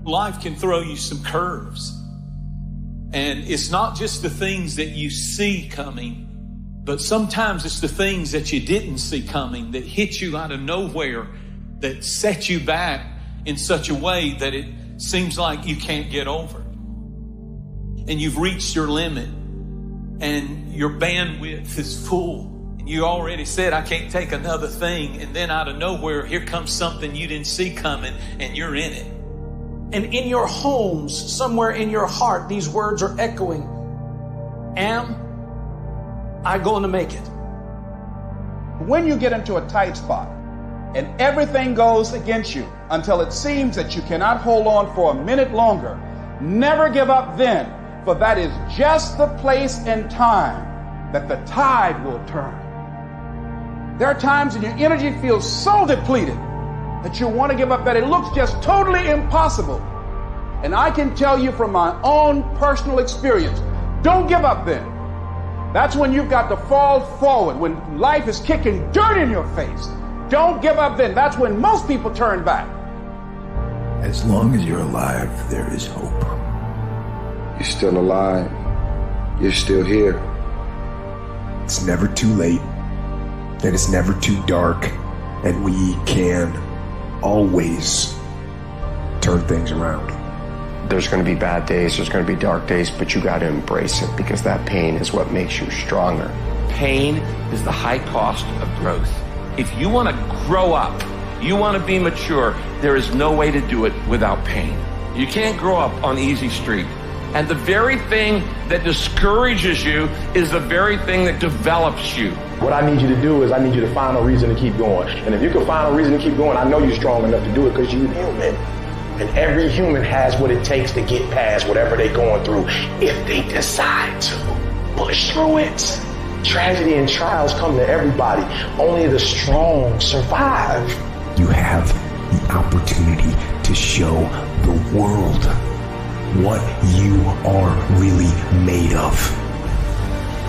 life can throw you some curves. And it's not just the things that you see coming, but sometimes it's the things that you didn't see coming that hit you out of nowhere, that set you back in such a way that it seems like you can't get over. And you've reached your limit and your bandwidth is full. And you already said, I can't take another thing. And then out of nowhere, here comes something you didn't see coming and you're in it. And in your homes, somewhere in your heart, these words are echoing. Am I going to make it? When you get into a tight spot and everything goes against you until it seems that you cannot hold on for a minute longer, never give up then, for that is just the place and time that the tide will turn. There are times when your energy feels so depleted that you want to give up, that it looks just totally impossible. And I can tell you from my own personal experience, don't give up then. That's when you've got to fall forward, when life is kicking dirt in your face. Don't give up then. That's when most people turn back. As long as you're alive, there is hope. You're still alive. You're still here. It's never too late, and it's never too dark, and we can always turn things around. There's going to be bad days, there's going to be dark days, but you got to embrace it, because that pain is what makes you stronger. Pain is the high cost of growth. If you want to grow up, you want to be mature, there is no way to do it without pain. You can't grow up on easy street. And the very thing that discourages you is the very thing that develops you. What I need you to do is I need you to find a reason to keep going. And if you can find a reason to keep going, I know you're strong enough to do it because you're human. And every human has what it takes to get past whatever they're going through if they decide to push through it. Tragedy and trials come to everybody. Only the strong survive. You have the opportunity to show the world what you are really made of.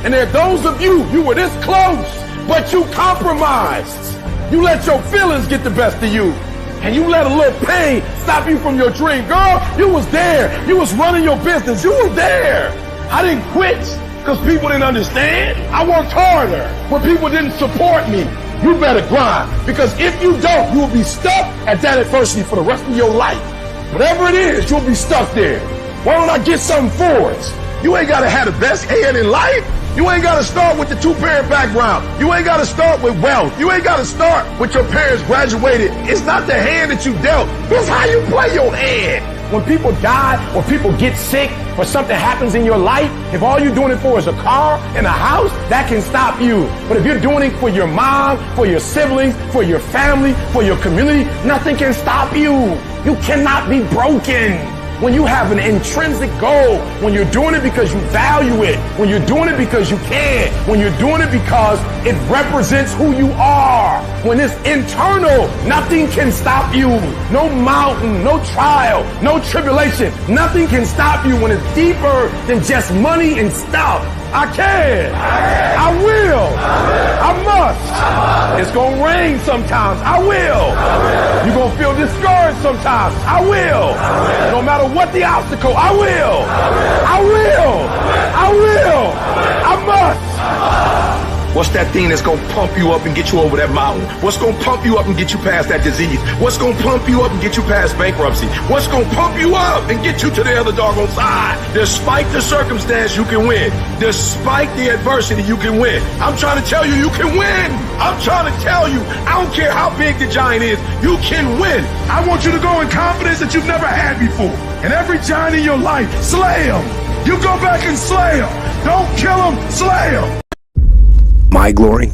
And there are those of you were this close, but you compromised. You let your feelings get the best of you. And you let a little pain stop you from your dream. Girl, you was there. You was running your business. You was there. I didn't quit because people didn't understand. I worked harder when people didn't support me. You better grind, because if you don't, you will be stuck at that adversity for the rest of your life. Whatever it is, you'll be stuck there. Why don't I get something for it? You ain't got to have the best hand in life. You ain't got to start with the two-parent background. You ain't got to start with wealth. You ain't got to start with your parents graduated. It's not the hand that you dealt. It's how you play your hand. When people die or people get sick or something happens in your life, if all you're doing it for is a car and a house, that can stop you. But if you're doing it for your mom, for your siblings, for your family, for your community, nothing can stop you. You cannot be broken. When you have an intrinsic goal, when you're doing it because you value it, when you're doing it because you can, when you're doing it because it represents who you are, when it's internal, nothing can stop you. No mountain, no trial, no tribulation, nothing can stop you when it's deeper than just money and stuff. I can. I will. I must. It's going to rain sometimes. I will. You're going to feel discouraged sometimes. I will. No matter what the obstacle, I will. I will. I will. I must. What's that thing that's gonna pump you up and get you over that mountain? What's gonna pump you up and get you past that disease? What's gonna pump you up and get you past bankruptcy? What's gonna pump you up and get you to the other doggone side? Despite the circumstance, you can win. Despite the adversity, you can win. I'm trying to tell you, you can win. I'm trying to tell you, I don't care how big the giant is, you can win. I want you to go in confidence that you've never had before. And every giant in your life, slay him. You go back and slay him. Don't kill him, slay him. My glory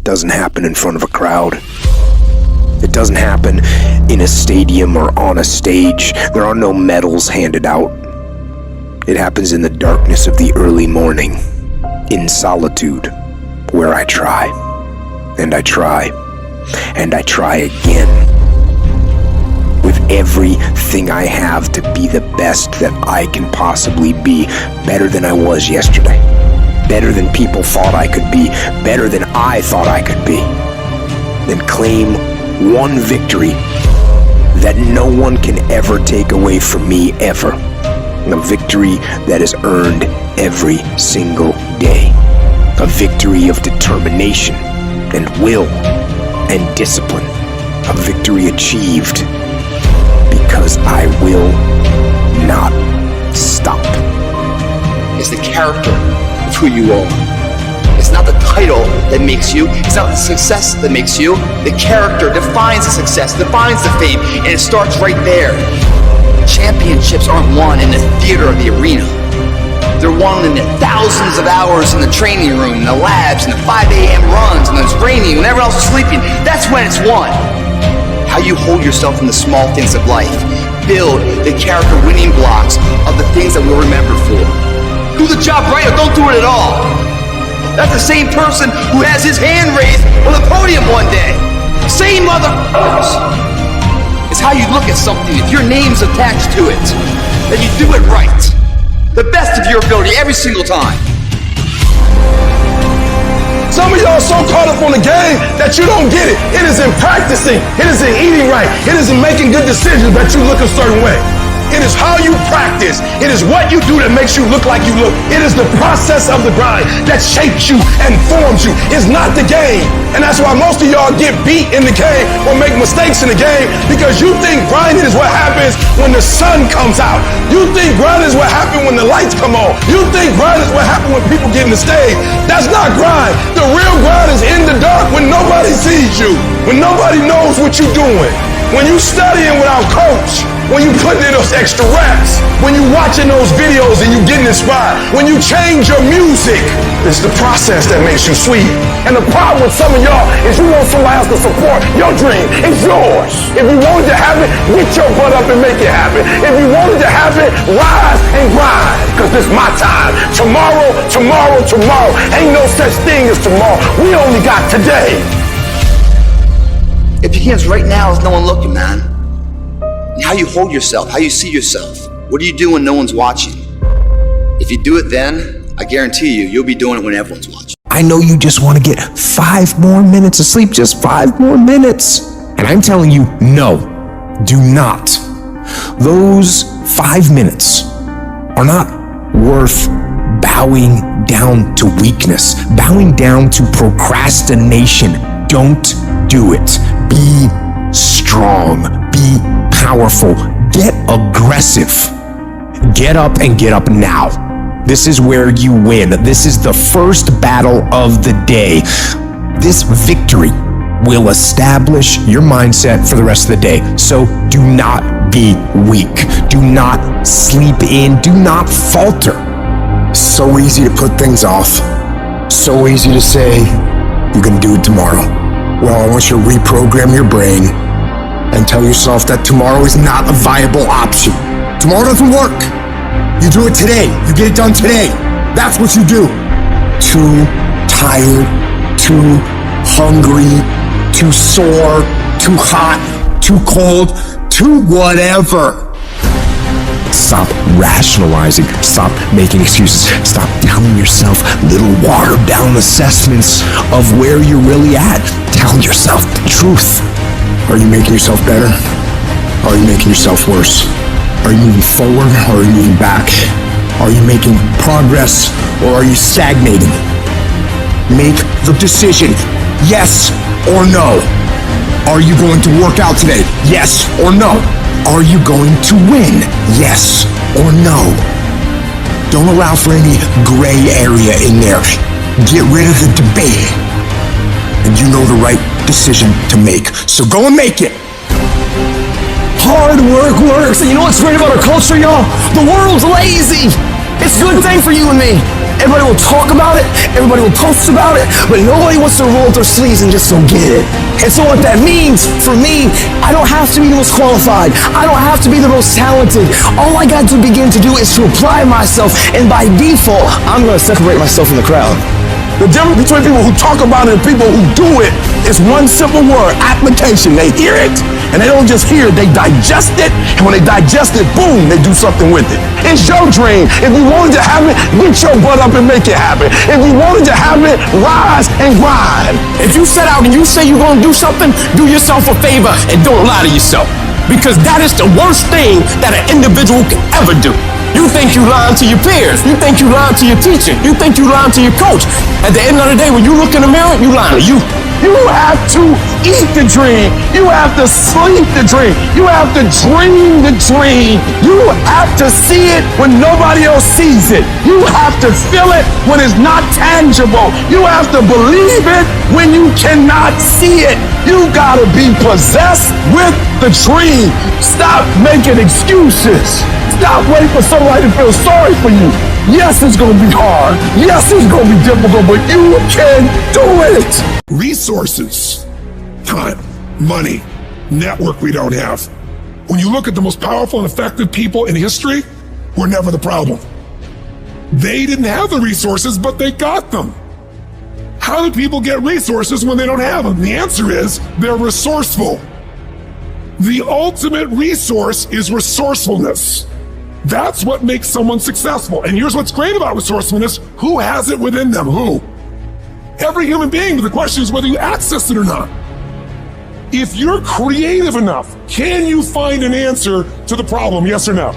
doesn't happen in front of a crowd. It doesn't happen in a stadium or on a stage. There are no medals handed out. It happens in the darkness of the early morning, in solitude, where I try, and I try, and I try again. With everything I have to be the best that I can possibly be, better than I was yesterday. Better than people thought I could be, better than I thought I could be. Then claim one victory, that no one can ever take away from me ever. A victory that is earned every single day. A victory of determination and will and discipline. A victory achieved because I will not stop. It's the character of who you are. It's not the title that makes you. It's not the success that makes you. The character defines the success, defines the fame, and it starts right there. Championships aren't won in the theater or the arena. They're won in the thousands of hours in the training room, in the labs, in the 5 a.m. runs, and it's raining, when everyone else is sleeping. That's when it's won. How you hold yourself in the small things of life. Build the character winning blocks of the things that we'll remember for. Do the job right or don't do it at all. That's the same person who has his hand raised on the podium one day. Same motherfuckers. It's how you look at something. If your name's attached to it, that you do it right. The best of your ability every single time. Some of y'all so caught up on the game that you don't get it. It is in practicing. It is in eating right. It is in making good decisions that you look a certain way. It is how you practice. It is what you do that makes you look like you look. It is the process of the grind that shapes you and forms you. It's not the game. And that's why most of y'all get beat in the game or make mistakes in the game, because you think grinding is what happens when the sun comes out. You think grinding is what happens when the lights come on. You think grinding is what happens when people get in the stage. That's not grind. The real grind is in the dark when nobody sees you, when nobody knows what you're doing. When you studying without coach, when you putting in those extra reps, when you watching those videos and you getting inspired, when you change your music, it's the process that makes you sweet. And the problem with some of y'all is you want somebody else to support your dream. It's yours. If you wanted to have it, get your butt up and make it happen. If you wanted to have it, rise and grind, because this is my time. Tomorrow, tomorrow, tomorrow. Ain't no such thing as tomorrow. We only got today. It begins right now with no one looking, man. And how you hold yourself, how you see yourself. What do you do when no one's watching? If you do it then, I guarantee you, you'll be doing it when everyone's watching. I know you just want to get 5 more minutes of sleep, just 5 more minutes. And I'm telling you, no, do not. Those 5 minutes are not worth bowing down to weakness, bowing down to procrastination. Don't do it. Be strong. Be powerful. Get aggressive. Get up and get up now. This is where you win. This is the first battle of the day. This victory will establish your mindset for the rest of the day. So do not be weak. Do not sleep in. Do not falter. So easy to put things off. So easy to say, you're gonna do it tomorrow. Well, I want you to reprogram your brain and tell yourself that tomorrow is not a viable option. Tomorrow doesn't work. You do it today. You get it done today. That's what you do. Too tired, too hungry, too sore, too hot, too cold, too whatever. Stop rationalizing. Stop making excuses. Stop telling yourself little watered down assessments of where you're really at. Tell yourself the truth. Are you making yourself better? Are you making yourself worse? Are you moving forward or are you moving back? Are you making progress or are you stagnating? Make the decision, yes or no. Are you going to work out today? Yes or no. Are you going to win? Yes or no. Don't allow for any gray area in there. Get rid of the debate. And you know the right decision to make. So go and make it. Hard work works. And you know what's great about our culture, y'all? The world's lazy. It's a good thing for you and me. Everybody will talk about it, everybody will post about it, but nobody wants to roll up their sleeves and just go get it. And so what that means for me, I don't have to be the most qualified. I don't have to be the most talented. All I got to begin to do is to apply myself, and by default, I'm going to separate myself from the crowd. The difference between people who talk about it and people who do it is one simple word: application. They hear it, and they don't just hear it, they digest it, and when they digest it, boom, they do something with it. It's your dream. If you wanted to have it, get your butt up and make it happen. If you wanted to have it, rise and grind. If you set out and you say you're going to do something, do yourself a favor and don't lie to yourself. because that is the worst thing that an individual can ever do. You think you lying to your peers. You think you lying to your teacher. You think you lying to your coach. At the end of the day, when you look in the mirror, you lying to you. You have to eat the dream. You have to sleep the dream. You have to dream the dream. You have to see it when nobody else sees it. You have to feel it when it's not tangible. You have to believe it when you cannot see it. You gotta be possessed with the dream. Stop making excuses. Stop waiting for somebody to feel sorry for you. Yes, it's gonna be hard. Yes, it's gonna be difficult, but you can do it. Resources, time, money, network we don't have. When you look at the most powerful and effective people in history, we're never the problem. They didn't have the resources, but they got them. How do people get resources when they don't have them? The answer is they're resourceful. The ultimate resource is resourcefulness. That's what makes someone successful. And here's what's great about resourcefulness. Who has it within them? Who? Every human being, but the question is whether you access it or not. If you're creative enough, can you find an answer to the problem, yes or no?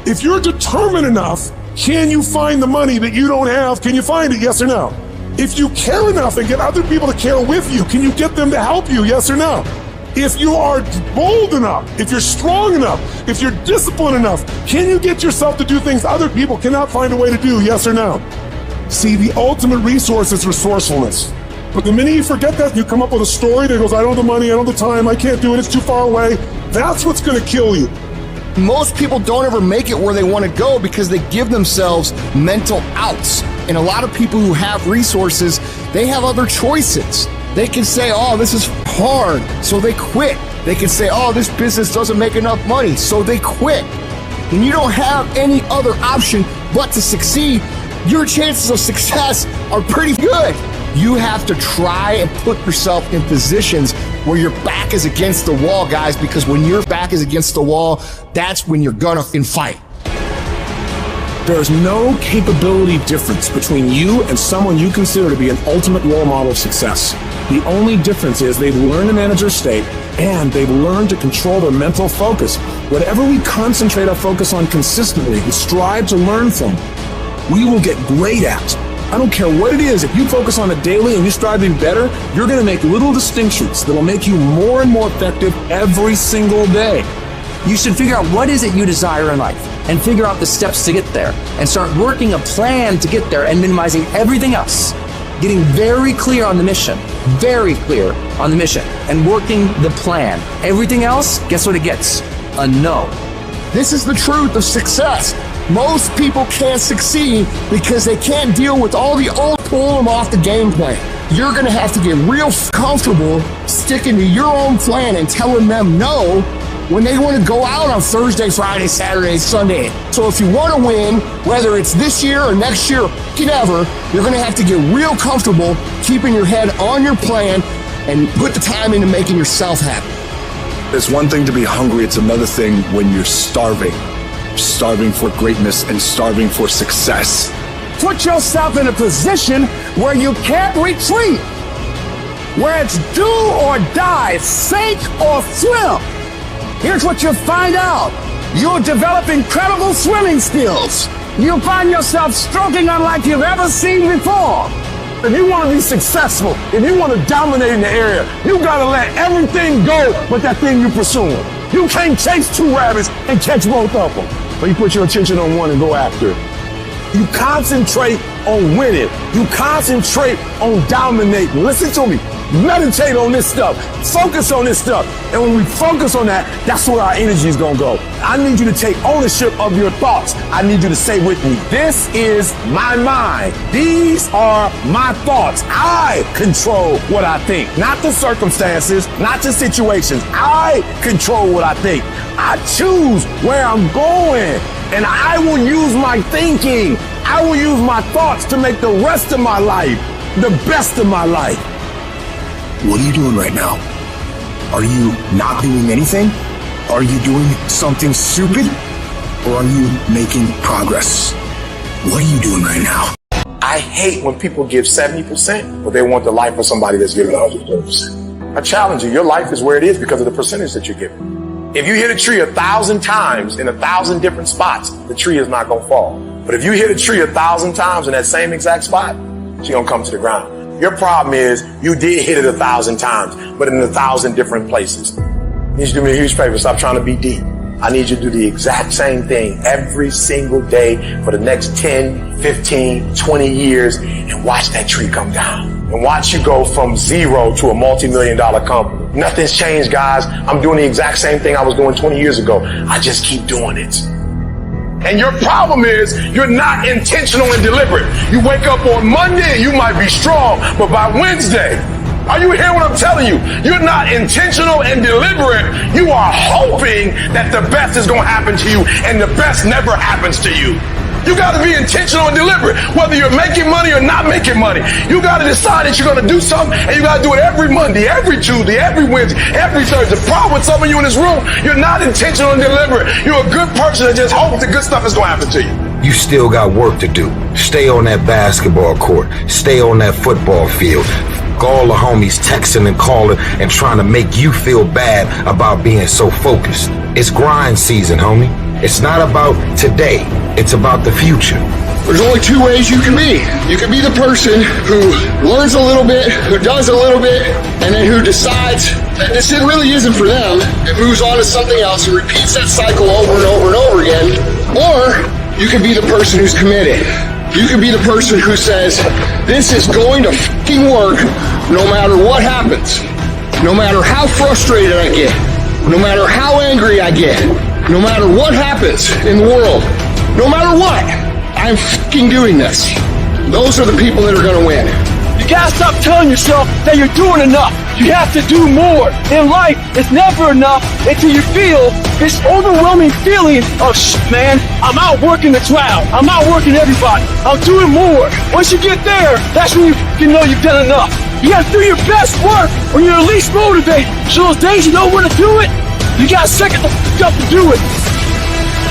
If you're determined enough, can you find the money that you don't have? Can you find it, yes or no? If you care enough and get other people to care with you, can you get them to help you, yes or no? If you are bold enough, if you're strong enough, if you're disciplined enough, can you get yourself to do things other people cannot find a way to do, yes or no? See, the ultimate resource is resourcefulness. But the minute you forget that, you come up with a story that goes, I don't have the money, I don't have the time, I can't do it, it's too far away. That's what's gonna kill you. Most people don't ever make it where they want to go because they give themselves mental outs. And a lot of people who have resources, they have other choices. They can say, oh, this is hard, so they quit. They can say, oh, this business doesn't make enough money, so they quit. When you don't have any other option but to succeed, your chances of success are pretty good. You have to try and put yourself in positions where your back is against the wall, guys, because when your back is against the wall, that's when you're gonna fight. There's no capability difference between you and someone you consider to be an ultimate role model of success. The only difference is they've learned to manage their state and they've learned to control their mental focus. Whatever we concentrate our focus on consistently and strive to learn from, we will get great at. I don't care what it is, if you focus on it daily and you strive to be better, you're gonna make little distinctions that will make you more and more effective every single day. You should figure out what is it you desire in life and figure out the steps to get there and start working a plan to get there and minimizing everything else. Getting very clear on the mission, and working the plan. Everything else, guess what it gets? A no. This is the truth of success. Most people can't succeed because they can't deal with all the old pull them off the game plan. You're gonna have to get real comfortable sticking to your own plan and telling them no when they want to go out on Thursday, Friday, Saturday, Sunday. So if you want to win, whether it's this year or next year, whatever, you're going to have to get real comfortable keeping your head on your plan and put the time into making yourself happy. It's one thing to be hungry, it's another thing when you're starving. Starving for greatness and starving for success. Put yourself in a position where you can't retreat, where it's do or die, sink or swim. Here's what you'll find out. You'll develop incredible swimming skills. You'll find yourself stroking unlike you've ever seen before. If you want to be successful, if you want to dominate in the area, you got to let everything go but that thing you're pursuing. You can't chase two rabbits and catch both of them. But you put your attention on one and go after it. You concentrate on winning. You concentrate on dominating. Listen to me. Meditate on this stuff. Focus on this stuff. And when we focus on that, that's where our energy is going to go. I need you to take ownership of your thoughts. I need you to say with me, this is my mind. These are my thoughts. I control what I think. Not the circumstances, not the situations. I control what I think. I choose where I'm going. And I will use my thinking. I will use my thoughts to make the rest of my life the best of my life. What are you doing right now? Are you not doing anything? Are you doing something stupid? Or are you making progress? What are you doing right now? I hate when people give 70%, but they want the life of somebody that's giving 100%. I challenge you, your life is where it is because of the percentage that you're giving. If you hit a tree 1,000 times in 1,000 different spots, the tree is not gonna fall. But if you hit a tree 1,000 times in that same exact spot, she's gonna come to the ground. Your problem is you did hit it 1,000 times, but in 1,000 different places. I need you to do me a huge favor. Stop trying to be deep. I need you to do the exact same thing every single day for the next 10, 15, 20 years and watch that tree come down. And watch you go from zero to a multi-million-dollar company. Nothing's changed, guys. I'm doing the exact same thing I was doing 20 years ago. I just keep doing it. And your problem is you're not intentional and deliberate. You wake up on Monday and you might be strong, but by Wednesday, are you hearing what I'm telling you? You're not intentional and deliberate. You are hoping that the best is going to happen to you, and the best never happens to you. You got to be intentional and deliberate, whether you're making money or not making money. You got to decide that you're going to do something, and you got to do it every Monday, every Tuesday, every Wednesday, every Thursday. The problem with some of you in this room, you're not intentional and deliberate. You're a good person that just hopes the good stuff is going to happen to you. You still got work to do. Stay on that basketball court. Stay on that football field. All the homies texting and calling and trying to make you feel bad about being so focused. It's grind season, homie. It's not about today. It's about the future. There's only two ways you can be. You can be the person who learns a little bit, who does a little bit, and then who decides that this really isn't for them and moves on to something else and repeats that cycle over and over and over again. Or you can be the person who's committed. You can be the person who says, this is going to fucking work no matter what happens. No matter how frustrated I get. No matter how angry I get. No matter what happens in the world. No matter what, I'm fucking doing this. Those are the people that are going to win. You gotta stop telling yourself that you're doing enough. You have to do more. In life, it's never enough until you feel this overwhelming feeling of, man, I'm outworking the crowd. I'm outworking everybody. I'm doing more. Once you get there, that's when you know you've done enough. You gotta do your best work when you're least motivated. So those days you know when to do it, you gotta second the up to do it.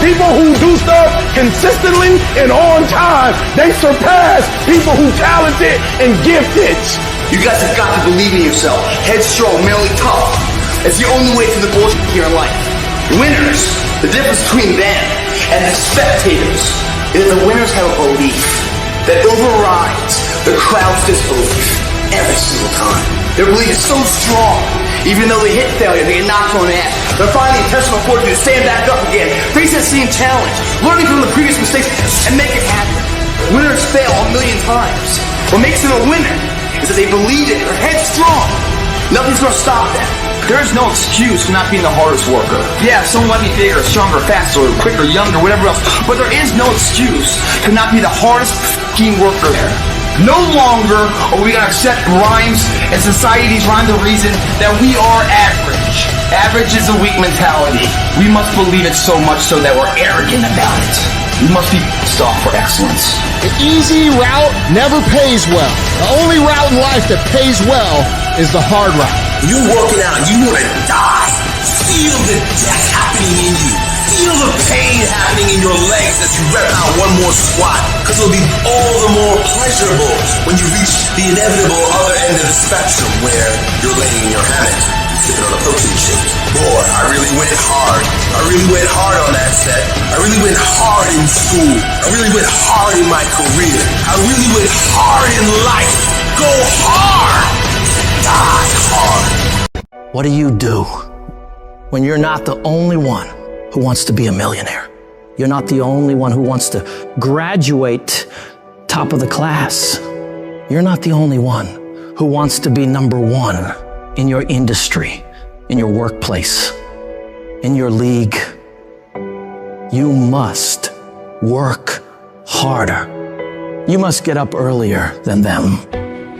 People who do stuff consistently and on time, they surpass people who talented and gifted. You guys have got to believe in yourself. Headstrong, mentally tough. It's the only way through the bullshit here in life. Winners, the difference between them and the spectators is that the winners have a belief that overrides the crowd's disbelief every single time. Their belief is so strong, even though they hit failure, they get knocked on the ass. They're finding intentional fortitude to stand back up again, face that same challenge, learning from the previous mistakes, and make it happen. Winners fail a million times. What makes them a winner is that they believe it, they're headstrong. Nothing's gonna stop them. There is no excuse for not being the hardest worker. Yeah, someone might be bigger, stronger, faster, quicker, younger, whatever else, but there is no excuse to not be the hardest f***ing worker there. No longer are we going to accept rhymes and society's rhyme the reason that we are average. Average is a weak mentality. We must believe it so much so that we're arrogant about it. We must be pissed off for excellence. The easy route never pays well. The only route in life that pays well is the hard route. You're working out and you want to die. Feel the death happening in you. Feel the pain happening in your legs as you rep out one more squat, because it'll be all the more pleasurable when you reach the inevitable other end of the spectrum where you're laying in your hammock, sipping on a protein shake. Boy, I really went hard. I really went hard on that set. I really went hard in school. I really went hard in my career. I really went hard in life. Go hard. Die hard. What do you do when you're not the only one who wants to be a millionaire? You're not the only one who wants to graduate top of the class. You're not the only one who wants to be number one in your industry, in your workplace, in your league. You must work harder. You must get up earlier than them.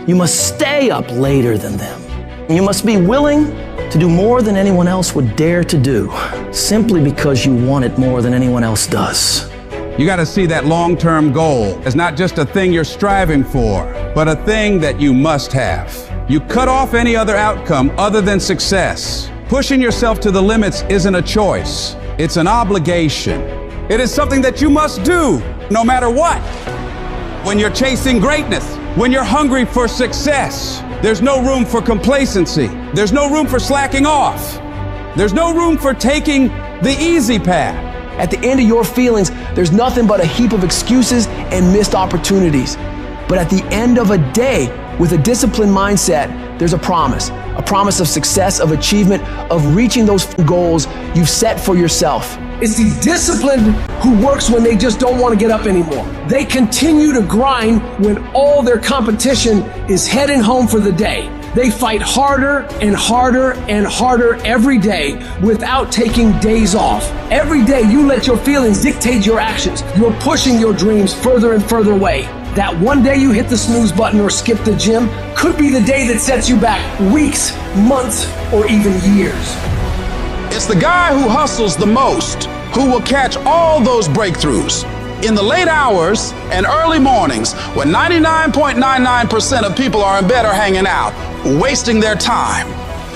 You must stay up later than them. You must be willing to do more than anyone else would dare to do, simply because you want it more than anyone else does. You got to see that long-term goal as not just a thing you're striving for, but a thing that you must have. You cut off any other outcome other than success. Pushing yourself to the limits isn't a choice. It's an obligation. It is something that you must do, no matter what. When you're chasing greatness, when you're hungry for success, there's no room for complacency. There's no room for slacking off. There's no room for taking the easy path. At the end of your feelings, there's nothing but a heap of excuses and missed opportunities. But at the end of a day, with a disciplined mindset, there's a promise of success, of achievement, of reaching those goals you've set for yourself. It's the disciplined who works when they just don't want to get up anymore. They continue to grind when all their competition is heading home for the day. They fight harder and harder and harder every day without taking days off. Every day you let your feelings dictate your actions. You're pushing your dreams further and further away. That one day you hit the snooze button or skip the gym could be the day that sets you back weeks, months, or even years. It's the guy who hustles the most who will catch all those breakthroughs. In the late hours and early mornings, when 99.99% of people are in bed or hanging out, wasting their time.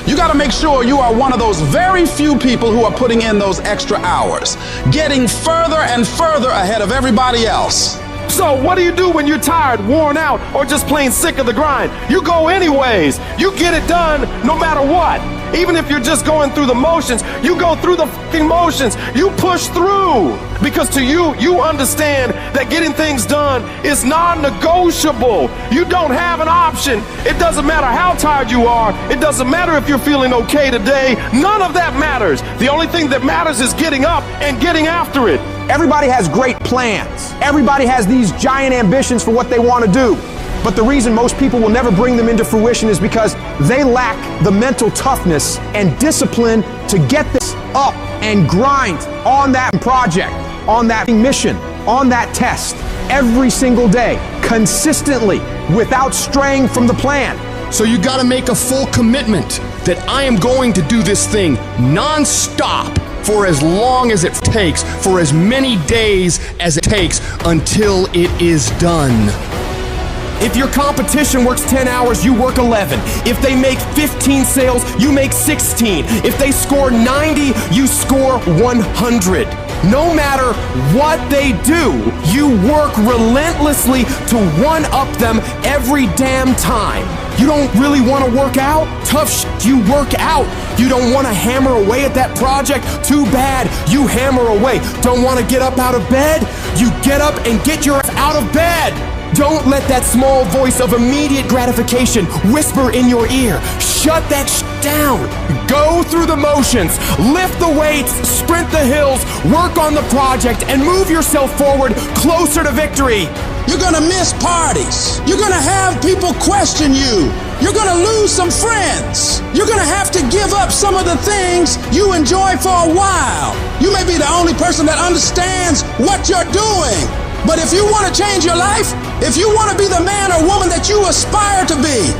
You got to make sure you are one of those very few people who are putting in those extra hours, getting further and further ahead of everybody else. So what do you do when you're tired, worn out, or just plain sick of the grind? You go anyways. You get it done no matter what. Even if you're just going through the motions, you go through the fucking motions. You push through. Because to you, you understand that getting things done is non-negotiable. You don't have an option. It doesn't matter how tired you are. It doesn't matter if you're feeling okay today. None of that matters. The only thing that matters is getting up and getting after it. Everybody has great plans. Everybody has these giant ambitions for what they want to do. But the reason most people will never bring them into fruition is because they lack the mental toughness and discipline to get this up and grind on that project, on that mission, on that test, every single day, consistently, without straying from the plan. So you got to make a full commitment that I am going to do this thing non-stop for as long as it takes, for as many days as it takes until it is done. If your competition works 10 hours, you work 11. If they make 15 sales, you make 16. If they score 90, you score 100. No matter what they do, you work relentlessly to one-up them every damn time. You don't really want to work out? Tough shit, you work out. You don't want to hammer away at that project? Too bad, you hammer away. Don't want to get up out of bed? You get up and get your ass out of bed. Don't let that small voice of immediate gratification whisper in your ear. Shut that down. Go through the motions, lift the weights, sprint the hills, work on the project, and move yourself forward closer to victory. You're gonna miss parties. You're gonna have people question you. You're gonna lose some friends. You're gonna have to give up some of the things you enjoy for a while. You may be the only person that understands what you're doing. But if you want to change your life, if you want to be the man or woman that you aspire to be,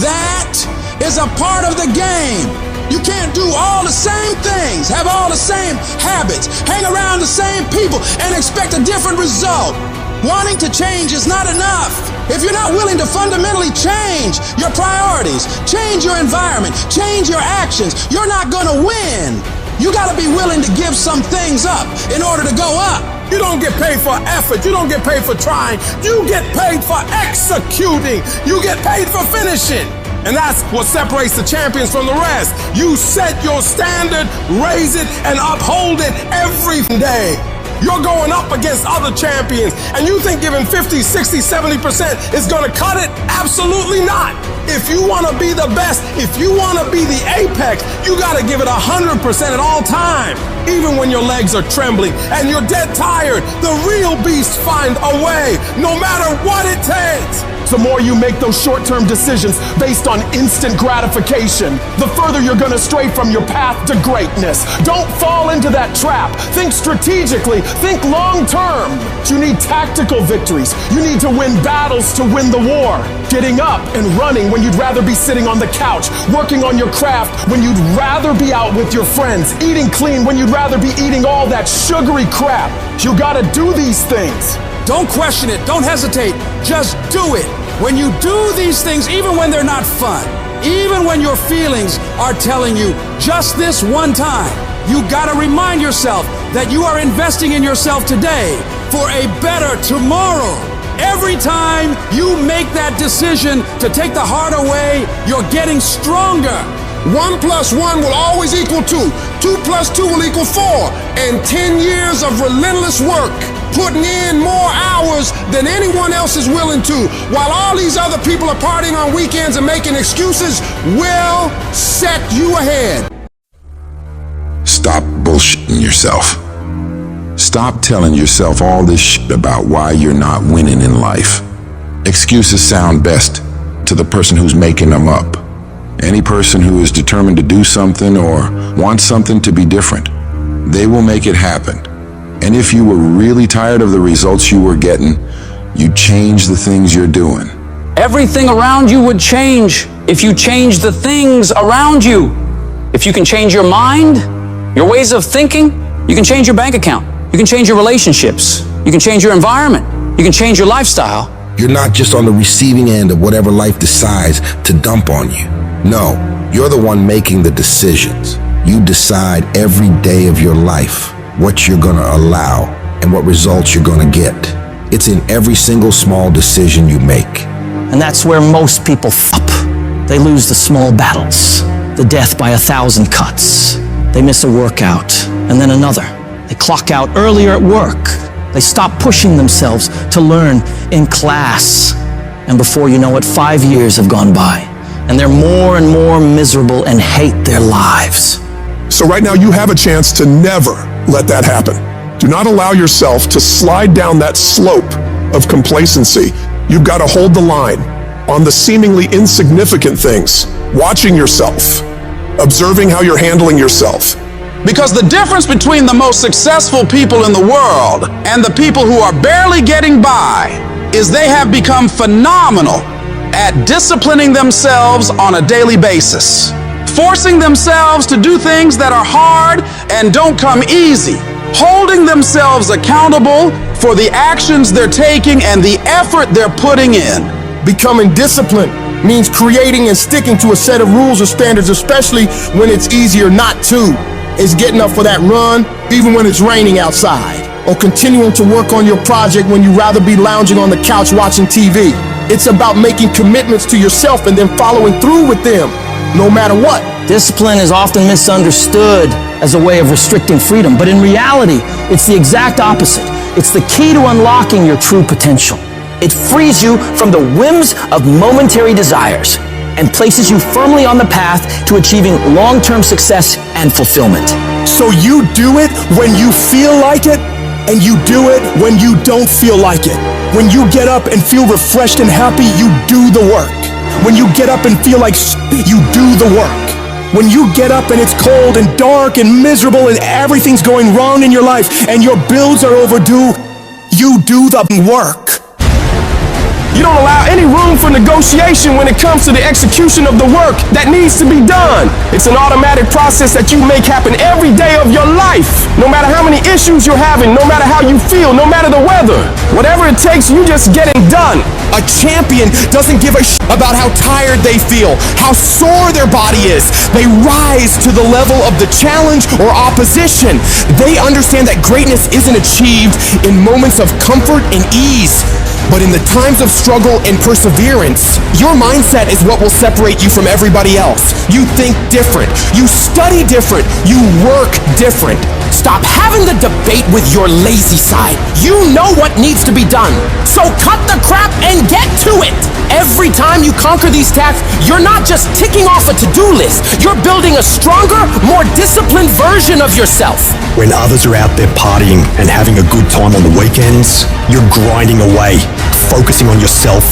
that is a part of the game. You can't do all the same things, have all the same habits, hang around the same people, and expect a different result. Wanting to change is not enough. If you're not willing to fundamentally change your priorities, change your environment, change your actions, you're not going to win. You got to be willing to give some things up in order to go up. You don't get paid for effort. You don't get paid for trying. You get paid for executing. You get paid for finishing. And that's what separates the champions from the rest. You set your standard, raise it, and uphold it every day. You're going up against other champions, and you think giving 50, 60, 70% is gonna cut it? Absolutely not. If you wanna be the best, if you wanna be the apex, you gotta give it 100% at all times. Even when your legs are trembling and you're dead tired, the real beasts find a way, no matter what it takes. The more you make those short-term decisions based on instant gratification, the further you're gonna stray from your path to greatness. Don't fall into that trap. Think strategically, think long-term. You need tactical victories. You need to win battles to win the war. Getting up and running when you'd rather be sitting on the couch, working on your craft when you'd rather be out with your friends, eating clean when you'd rather be eating all that sugary crap. You gotta do these things. Don't question it. Don't hesitate. Just do it. When you do these things, even when they're not fun, even when your feelings are telling you just this one time, you gotta remind yourself that you are investing in yourself today for a better tomorrow. Every time you make that decision to take the heart away, you're getting stronger. 1 + 1 will always equal 2. 2 + 2 will equal 4. And 10 years of relentless work, putting in more hours than anyone else is willing to, while all these other people are partying on weekends and making excuses, will set you ahead. Stop bullshitting yourself. Stop telling yourself all this shit about why you're not winning in life. Excuses sound best to the person who's making them up. Any person who is determined to do something or wants something to be different, they will make it happen. And if you were really tired of the results you were getting, you'd change the things you're doing. Everything around you would change if you change the things around you. If you can change your mind, your ways of thinking, you can change your bank account. You can change your relationships. You can change your environment. You can change your lifestyle. You're not just on the receiving end of whatever life decides to dump on you. No, you're the one making the decisions. You decide every day of your life what you're gonna allow and what results you're gonna get. It's in every single small decision you make. And that's where most people f up. They lose the small battles, the death by 1,000 cuts. They miss a workout, and then another. They clock out earlier at work. They stop pushing themselves to learn in class. And before you know it, 5 years have gone by, and they're more and more miserable and hate their lives. So right now you have a chance to never let that happen. Do not allow yourself to slide down that slope of complacency. You've got to hold the line on the seemingly insignificant things, watching yourself, observing how you're handling yourself. Because the difference between the most successful people in the world and the people who are barely getting by is they have become phenomenal at disciplining themselves on a daily basis, forcing themselves to do things that are hard and don't come easy, holding themselves accountable for the actions they're taking and the effort they're putting in. Becoming disciplined means creating and sticking to a set of rules or standards, especially when it's easier not to. It's getting up for that run, even when it's raining outside, or continuing to work on your project when you'd rather be lounging on the couch watching TV. It's about making commitments to yourself and then following through with them, no matter what. Discipline is often misunderstood as a way of restricting freedom, but in reality, it's the exact opposite. It's the key to unlocking your true potential. It frees you from the whims of momentary desires and places you firmly on the path to achieving long-term success and fulfillment. So you do it when you feel like it, and you do it when you don't feel like it. When you get up and feel refreshed and happy, you do the work. When you get up and feel like you do the work. When you get up and it's cold and dark and miserable and everything's going wrong in your life and your bills are overdue, you do the work. You don't allow any room for negotiation when it comes to the execution of the work that needs to be done. It's an automatic process that you make happen every day of your life. No matter how many issues you're having, no matter how you feel, no matter the weather. Whatever it takes, you just get it done. A champion doesn't give a shit about how tired they feel, how sore their body is. They rise to the level of the challenge or opposition. They understand that greatness isn't achieved in moments of comfort and ease, but in the times of struggle and perseverance. Your mindset is what will separate you from everybody else. You think different. You study different. You work different. Stop having the debate with your lazy side. You know what needs to be done. So cut the crap and get to it. Every time you conquer these tasks, you're not just ticking off a to-do list. You're building a stronger, more disciplined version of yourself. When others are out there partying and having a good time on the weekends, you're grinding away, focusing on yourself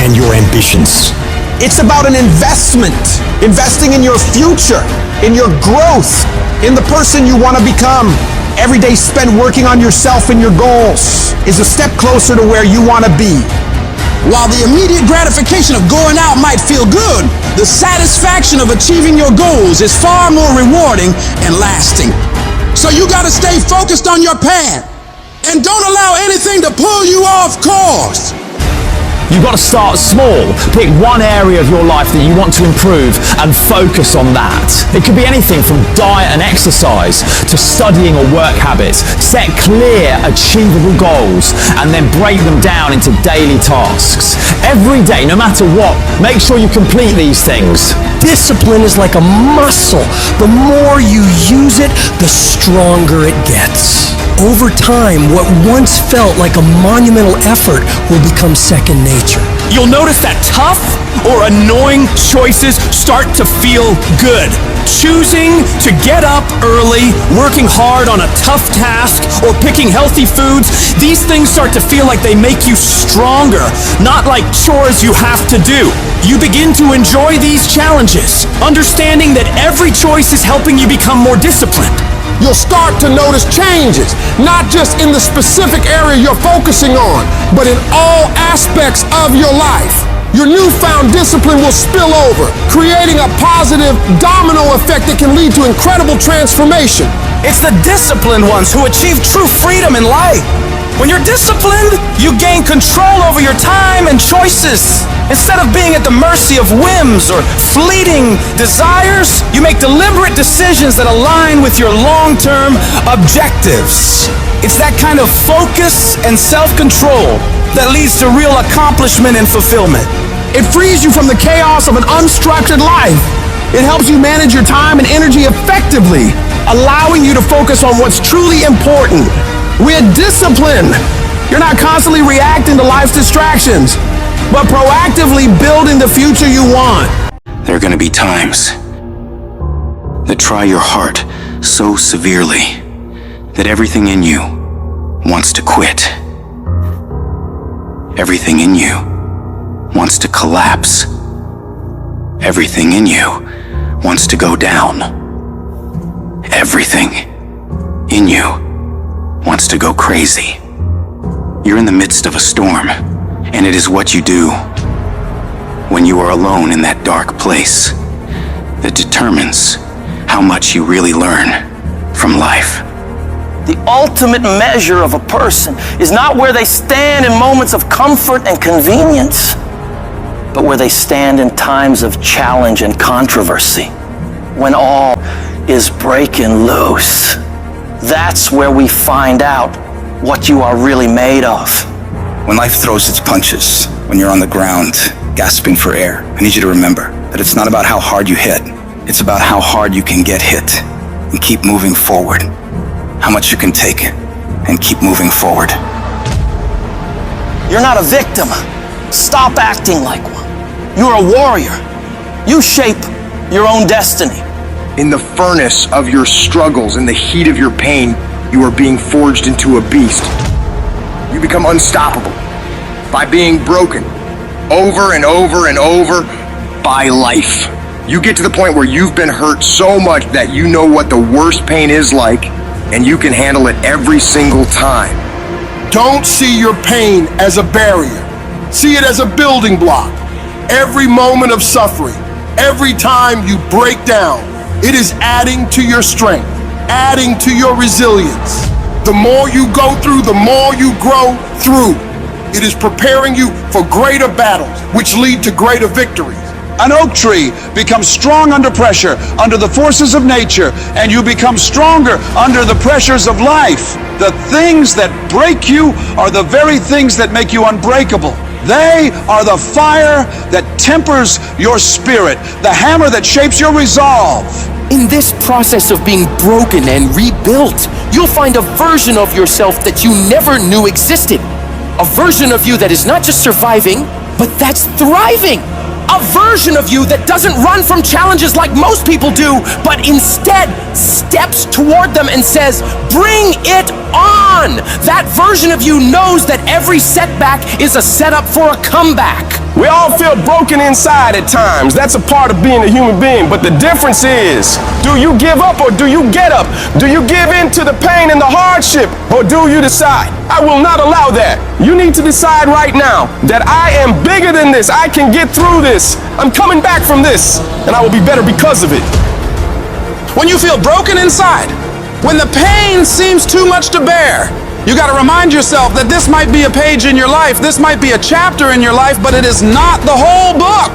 and your ambitions. It's about an investment. Investing in your future, in your growth, in the person you want to become. Every day spent working on yourself and your goals is a step closer to where you want to be. While the immediate gratification of going out might feel good, the satisfaction of achieving your goals is far more rewarding and lasting. So you got to stay focused on your path and don't allow anything to pull you off course. You've got to start small. Pick one area of your life that you want to improve and focus on that. It could be anything from diet and exercise to studying or work habits. Set clear, achievable goals and then break them down into daily tasks. Every day, no matter what, make sure you complete these things. Discipline is like a muscle. The more you use it, the stronger it gets. Over time, what once felt like a monumental effort will become second nature. You'll notice that tough or annoying choices start to feel good. Choosing to get up early, working hard on a tough task, or picking healthy foods, these things start to feel like they make you stronger, not like chores you have to do. You begin to enjoy these challenges, understanding that every choice is helping you become more disciplined. You'll start to notice changes, not just in the specific area you're focusing on, but in all aspects of your life. Your newfound discipline will spill over, creating a positive domino effect that can lead to incredible transformation. It's the disciplined ones who achieve true freedom in life. When you're disciplined, you gain control over your time and choices. Instead of being at the mercy of whims or fleeting desires, you make deliberate decisions that align with your long-term objectives. It's that kind of focus and self-control that leads to real accomplishment and fulfillment. It frees you from the chaos of an unstructured life. It helps you manage your time and energy effectively, allowing you to focus on what's truly important. We're disciplined. You're not constantly reacting to life's distractions, but proactively building the future you want. There are going to be times that try your heart so severely that everything in you wants to quit. Everything in you wants to collapse. Everything in you wants to go down. Everything in you wants to go crazy. You're in the midst of a storm, and it is what you do when you are alone in that dark place that determines how much you really learn from life. The ultimate measure of a person is not where they stand in moments of comfort and convenience, but where they stand in times of challenge and controversy, when all is breaking loose. That's where we find out what you are really made of. When life throws its punches, when you're on the ground, gasping for air, I need you to remember that it's not about how hard you hit. It's about how hard you can get hit and keep moving forward. How much you can take and keep moving forward. You're not a victim. Stop acting like one. You're a warrior. You shape your own destiny. In the furnace of your struggles, in the heat of your pain, you are being forged into a beast. You become unstoppable by being broken over and over and over by life. You get to the point where you've been hurt so much that you know what the worst pain is like, and you can handle it every single time. Don't see your pain as a barrier. See it as a building block. Every moment of suffering, every time you break down, it is adding to your strength, adding to your resilience. The more you go through, the more you grow through. It is preparing you for greater battles, which lead to greater victories. An oak tree becomes strong under pressure, under the forces of nature, and you become stronger under the pressures of life. The things that break you are the very things that make you unbreakable. They are the fire that tempers your spirit, the hammer that shapes your resolve. In this process of being broken and rebuilt, you'll find a version of yourself that you never knew existed. A version of you that is not just surviving, but that's thriving. A version of you that doesn't run from challenges like most people do, but instead steps toward them and says, bring it on. That version of you knows that every setback is a setup for a comeback. We all feel broken inside at times. That's a part of being a human being. But the difference is, do you give up or do you get up? Do you give in to the pain and the hardship, or do you decide, I will not allow that? You need to decide right now that I am bigger than this. I can get through this. I'm coming back from this, and I will be better because of it. When you feel broken inside, when the pain seems too much to bear, You got to remind yourself that this might be a page in your life, this might be a chapter in your life, but it is not the whole book.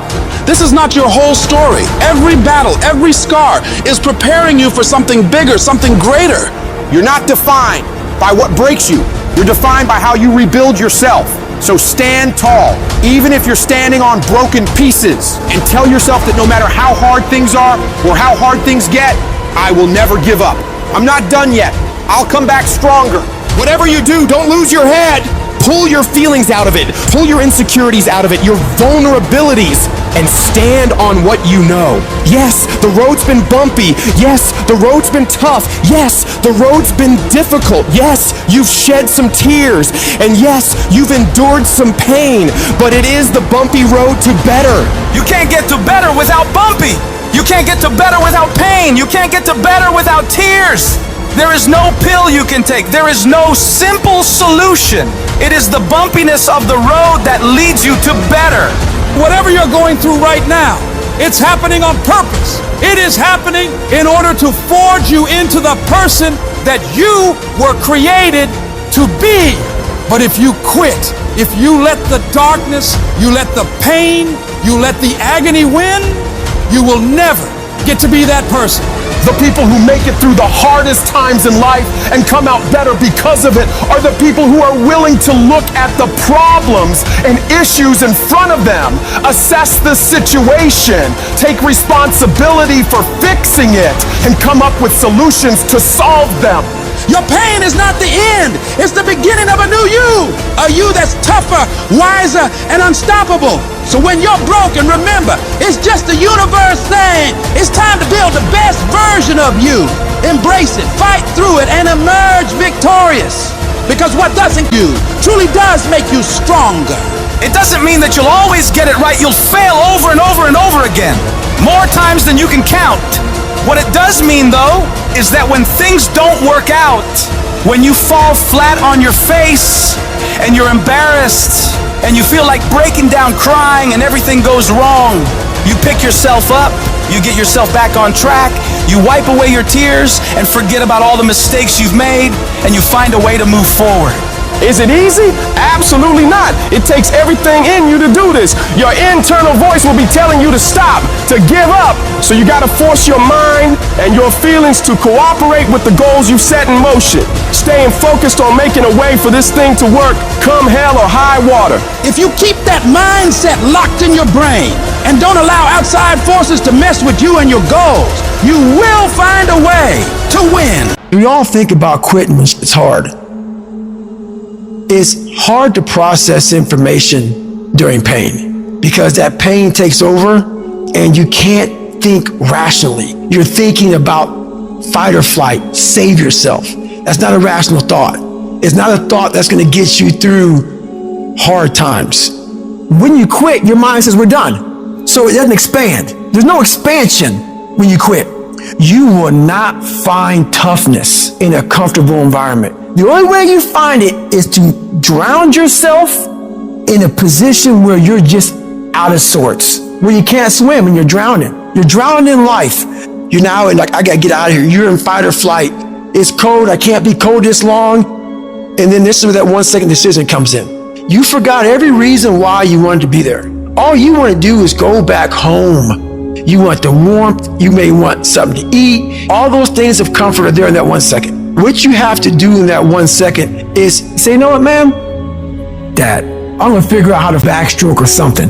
This is not your whole story. Every battle, every scar is preparing you for something bigger, something greater. You're not defined by what breaks you. You're defined by how you rebuild yourself. So stand tall, even if you're standing on broken pieces, and tell yourself that no matter how hard things are or how hard things get, I will never give up. I'm not done yet. I'll come back stronger. Whatever you do, don't lose your head. Pull your feelings out of it. Pull your insecurities out of it, your vulnerabilities, and stand on what you know. Yes, the road's been bumpy. Yes, the road's been tough. Yes, the road's been difficult. Yes, you've shed some tears. And yes, you've endured some pain. But it is the bumpy road to better. You can't get to better without bumpy. You can't get to better without pain. You can't get to better without tears. There is no pill you can take. There is no simple solution. It is the bumpiness of the road that leads you to better. Whatever you're going through right now, it's happening on purpose. It is happening in order to forge you into the person that you were created to be. But if you quit, if you let the darkness, you let the pain, you let the agony win, you will never get to be that person. The people who make it through the hardest times in life and come out better because of it are the people who are willing to look at the problems and issues in front of them, assess the situation, take responsibility for fixing it, and come up with solutions to solve them. Your pain is not the end. It's the beginning of a new you. A you that's tougher, wiser, and unstoppable. So when you're broken, remember, it's just the universe saying it's time to build the best version of you. Embrace it, fight through it, and emerge victorious. Because what doesn't you truly does make you stronger. It doesn't mean that you'll always get it right. You'll fail over and over and over again. More times than you can count. What it does mean, though, is that when things don't work out, when you fall flat on your face and you're embarrassed and you feel like breaking down crying and everything goes wrong, you pick yourself up, you get yourself back on track, you wipe away your tears and forget about all the mistakes you've made, and you find a way to move forward. Is it easy? Absolutely not. It takes everything in you to do this. Your internal voice will be telling you to stop, to give up. So you got to force your mind and your feelings to cooperate with the goals you've set in motion. Staying focused on making a way for this thing to work, come hell or high water. If you keep that mindset locked in your brain and don't allow outside forces to mess with you and your goals, you will find a way to win. We all think about quitting when it's hard. It's hard to process information during pain because that pain takes over and you can't think rationally. You're thinking about fight or flight, save yourself. That's not a rational thought. It's not a thought that's going to get you through hard times. When you quit, your mind says we're done. So it doesn't expand. There's no expansion when you quit. You will not find toughness in a comfortable environment. The only way you find it is to drown yourself in a position where you're just out of sorts, where you can't swim and you're drowning. You're drowning in life. You're now in like, I gotta get out of here. You're in fight or flight. It's cold. I can't be cold this long. And then this is where that 1 second decision comes in. You forgot every reason why you wanted to be there. All you want to do is go back home. You want the warmth. You may want something to eat. All those things of comfort are there in that 1 second. What you have to do in that 1 second is say, you know what, ma'am? Dad, I'm gonna figure out how to backstroke or something.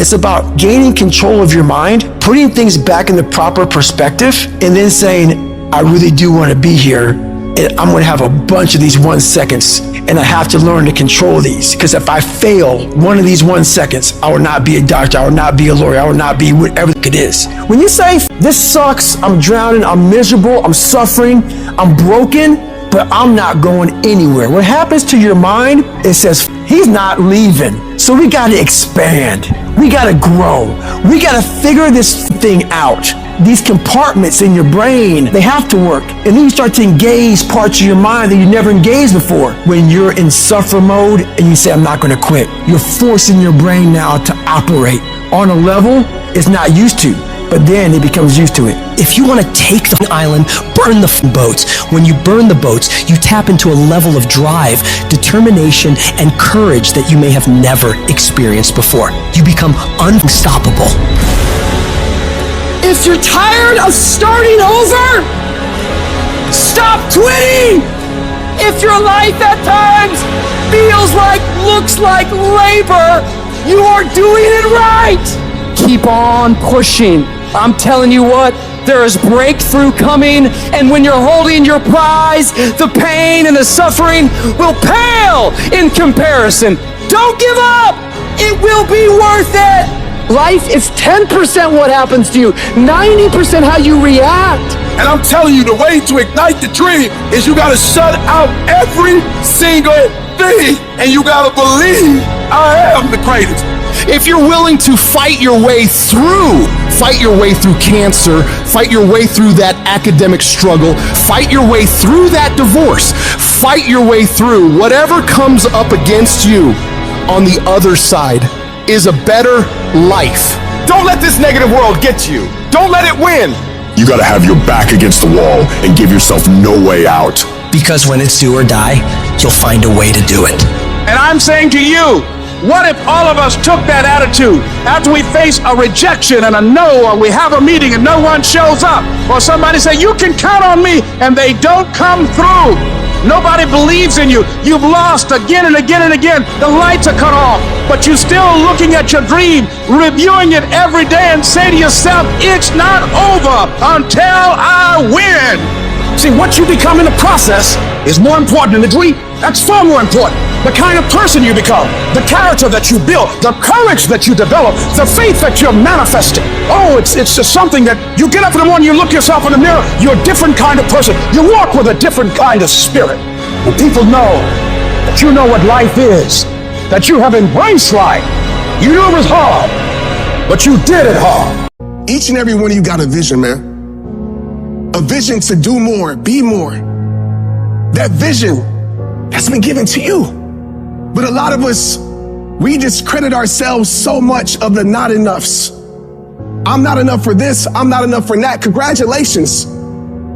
It's about gaining control of your mind, putting things back in the proper perspective, and then saying, I really do want to be here, and I'm gonna have a bunch of these 1 seconds, and I have to learn to control these, because if I fail one of these 1 seconds, I will not be a doctor, I will not be a lawyer, I will not be whatever it is. When you say, this sucks, I'm drowning, I'm miserable, I'm suffering, I'm broken, but I'm not going anywhere. What happens to your mind, it says, he's not leaving. So we gotta expand. We gotta grow. We gotta figure this thing out. These compartments in your brain, they have to work. And then you start to engage parts of your mind that you never engaged before. When you're in suffer mode and you say, I'm not gonna quit, you're forcing your brain now to operate on a level it's not used to. but then he becomes used to it. If you want to take the island, burn the boats. When you burn the boats, you tap into a level of drive, determination, and courage that you may have never experienced before. You become unstoppable. If you're tired of starting over, stop quitting! If your life at times feels like, looks like labor, you are doing it right! Keep on pushing. I'm telling you what, there is breakthrough coming, and when you're holding your prize, the pain and the suffering will pale in comparison. Don't give up! It will be worth it! Life is 10% what happens to you, 90% how you react. And I'm telling you, the way to ignite the dream is you gotta shut out every single thing, and you gotta believe I am the greatest. If you're willing to fight your way through cancer, fight your way through that academic struggle, fight your way through that divorce, fight your way through whatever comes up against you, on the other side is a better life. Don't let this negative world get to you. Don't let it win. You gotta have your back against the wall and give yourself no way out. Because when it's do or die, you'll find a way to do it. And I'm saying to you, what if all of us took that attitude after we face a rejection and a no, or we have a meeting and no one shows up, or somebody say, you can count on me, and they don't come through. Nobody believes in you. You've lost again and again and again. The lights are cut off, but you're still looking at your dream, reviewing it every day, and say to yourself, it's not over until I win. See, what you become in the process is more important than the dream. That's far more important. The kind of person you become, the character that you build, the courage that you develop, the faith that you're manifesting. Oh, it's just something that you get up in the morning, you look yourself in the mirror, you're a different kind of person. You walk with a different kind of spirit. And people know that you know what life is, that you have embraced life. You knew it was hard, but you did it hard. Each and every one of you got a vision, man. A vision to do more, be more. That vision has been given to you. But a lot of us, we discredit ourselves so much of the not enoughs. I'm not enough for this, I'm not enough for that. Congratulations.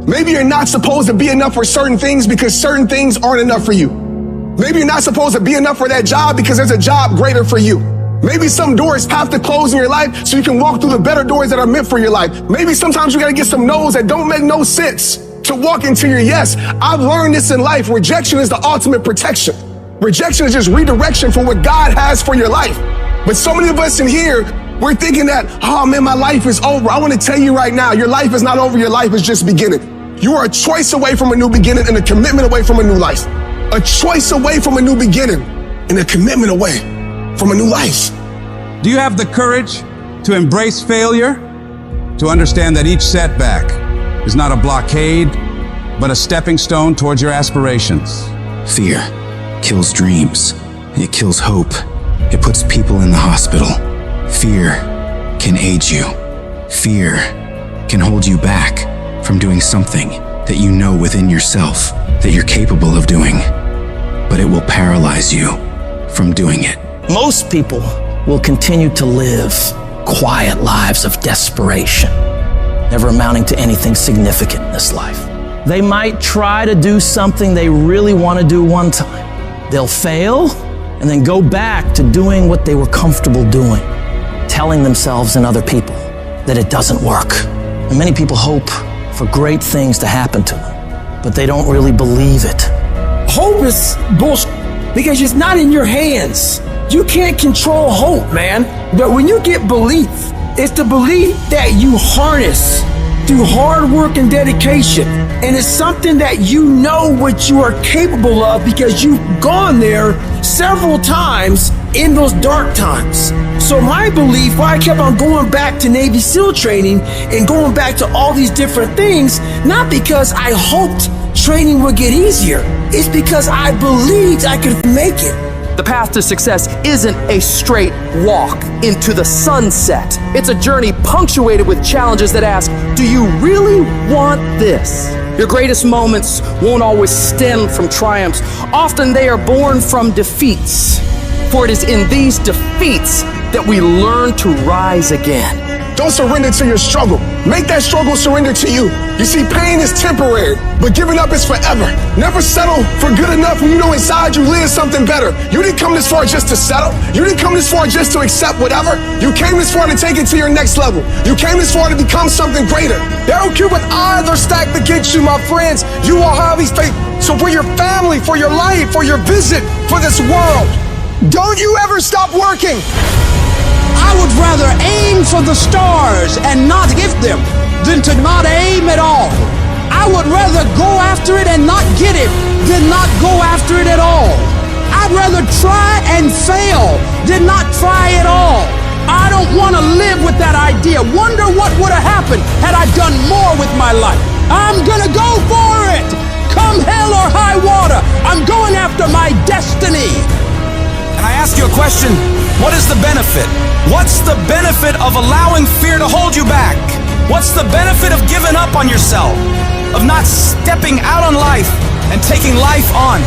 Maybe you're not supposed to be enough for certain things because certain things aren't enough for you. Maybe you're not supposed to be enough for that job because there's a job greater for you. Maybe some doors have to close in your life so you can walk through the better doors that are meant for your life. Maybe sometimes you gotta get some no's that don't make no sense to walk into your yes. I've learned this in life. Rejection is the ultimate protection. Rejection is just redirection for what God has for your life. But so many of us in here, we're thinking that, oh man, my life is over. I want to tell you right now, your life is not over. Your life is just beginning. You are a choice away from a new beginning and a commitment away from a new life. A choice away from a new beginning and a commitment away from a new life. Do you have the courage to embrace failure? To understand that each setback is not a blockade, but a stepping stone towards your aspirations? Fear kills dreams. It kills hope. It puts people in the hospital. Fear can age you. Fear can hold you back from doing something that you know within yourself that you're capable of doing, but it will paralyze you from doing it. Most people will continue to live quiet lives of desperation, never amounting to anything significant in this life. They might try to do something they really want to do one time. They'll fail and then go back to doing what they were comfortable doing, telling themselves and other people that it doesn't work. And many people hope for great things to happen to them, but they don't really believe it. Hope is bullshit because it's not in your hands. You can't control hope, man. But when you get belief, it's the belief that you harness through hard work and dedication. And it's something that you know what you are capable of because you've gone there several times in those dark times. So my belief, why I kept on going back to Navy SEAL training and going back to all these different things, not because I hoped training would get easier. It's because I believed I could make it. The path to success isn't a straight walk into the sunset. It's a journey punctuated with challenges that ask, do you really want this? Your greatest moments won't always stem from triumphs. Often they are born from defeats. For it is in these defeats that we learn to rise again. Don't surrender to your struggle. Make that struggle surrender to you. You see, pain is temporary, but giving up is forever. Never settle for good enough when you know inside you lives something better. You didn't come this far just to settle. You didn't come this far just to accept whatever. You came this far to take it to your next level. You came this far to become something greater. There are Cuban odds are stacked against you, my friends. You are Harvey's fate. So for your family, for your life, for your vision, for this world, don't you ever stop working. I would rather aim for the stars and not hit them than to not aim at all. I would rather go after it and not get it than not go after it at all. I'd rather try and fail than not try at all. I don't want to live with that idea. Wonder what would have happened had I done more with my life. I'm gonna go for it. Come hell or high water, I'm going after my destiny. And I ask you a question, what is the benefit? What's the benefit of allowing fear to hold you back? What's the benefit of giving up on yourself? Of not stepping out on life and taking life on?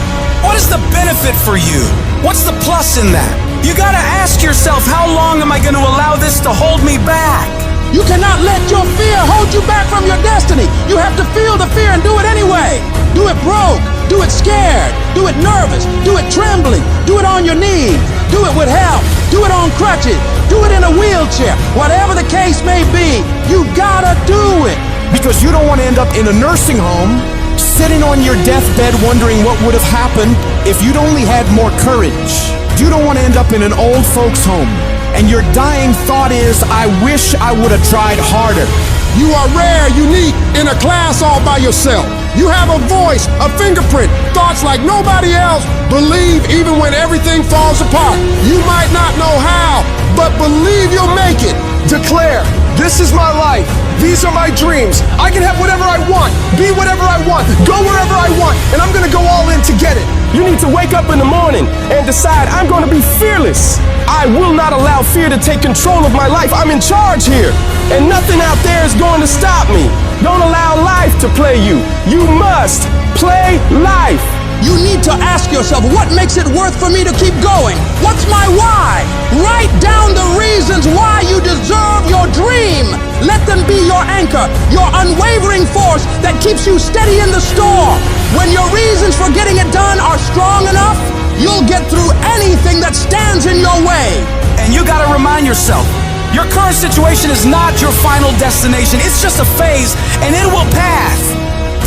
What is the benefit for you? What's the plus in that? You gotta ask yourself, how long am I gonna allow this to hold me back? You cannot let your fear hold you back from your destiny. You have to feel the fear and do it anyway. Do it broke, do it scared, do it nervous, do it trembling, do it on your knees, do it with help, do it on crutches, do it in a wheelchair. Whatever the case may be, you gotta do it. Because you don't want to end up in a nursing home, sitting on your deathbed wondering what would have happened if you'd only had more courage. You don't want to end up in an old folks home, and your dying thought is, I wish I would have tried harder. You are rare, unique, in a class all by yourself. You have a voice, a fingerprint, thoughts like nobody else. Believe even when everything falls apart. You might not know how, but believe you'll make it. Declare, this is my life. These are my dreams. I can have whatever I want, be whatever I want, go wherever I want, and I'm gonna go all in to get it. You need to wake up in the morning and decide, I'm going to be fearless. I will not allow fear to take control of my life. I'm in charge here, and nothing out there is going to stop me. Don't allow life to play you. You must play life. You need to ask yourself, what makes it worth for me to keep going? What's my why? Write down the reasons why you deserve your dream. Let them be your anchor, your unwavering force that keeps you steady in the storm. When your reasons for getting it done are strong enough, you'll get through anything that stands in your way. And you gotta remind yourself, your current situation is not your final destination. It's just a phase, and it will pass.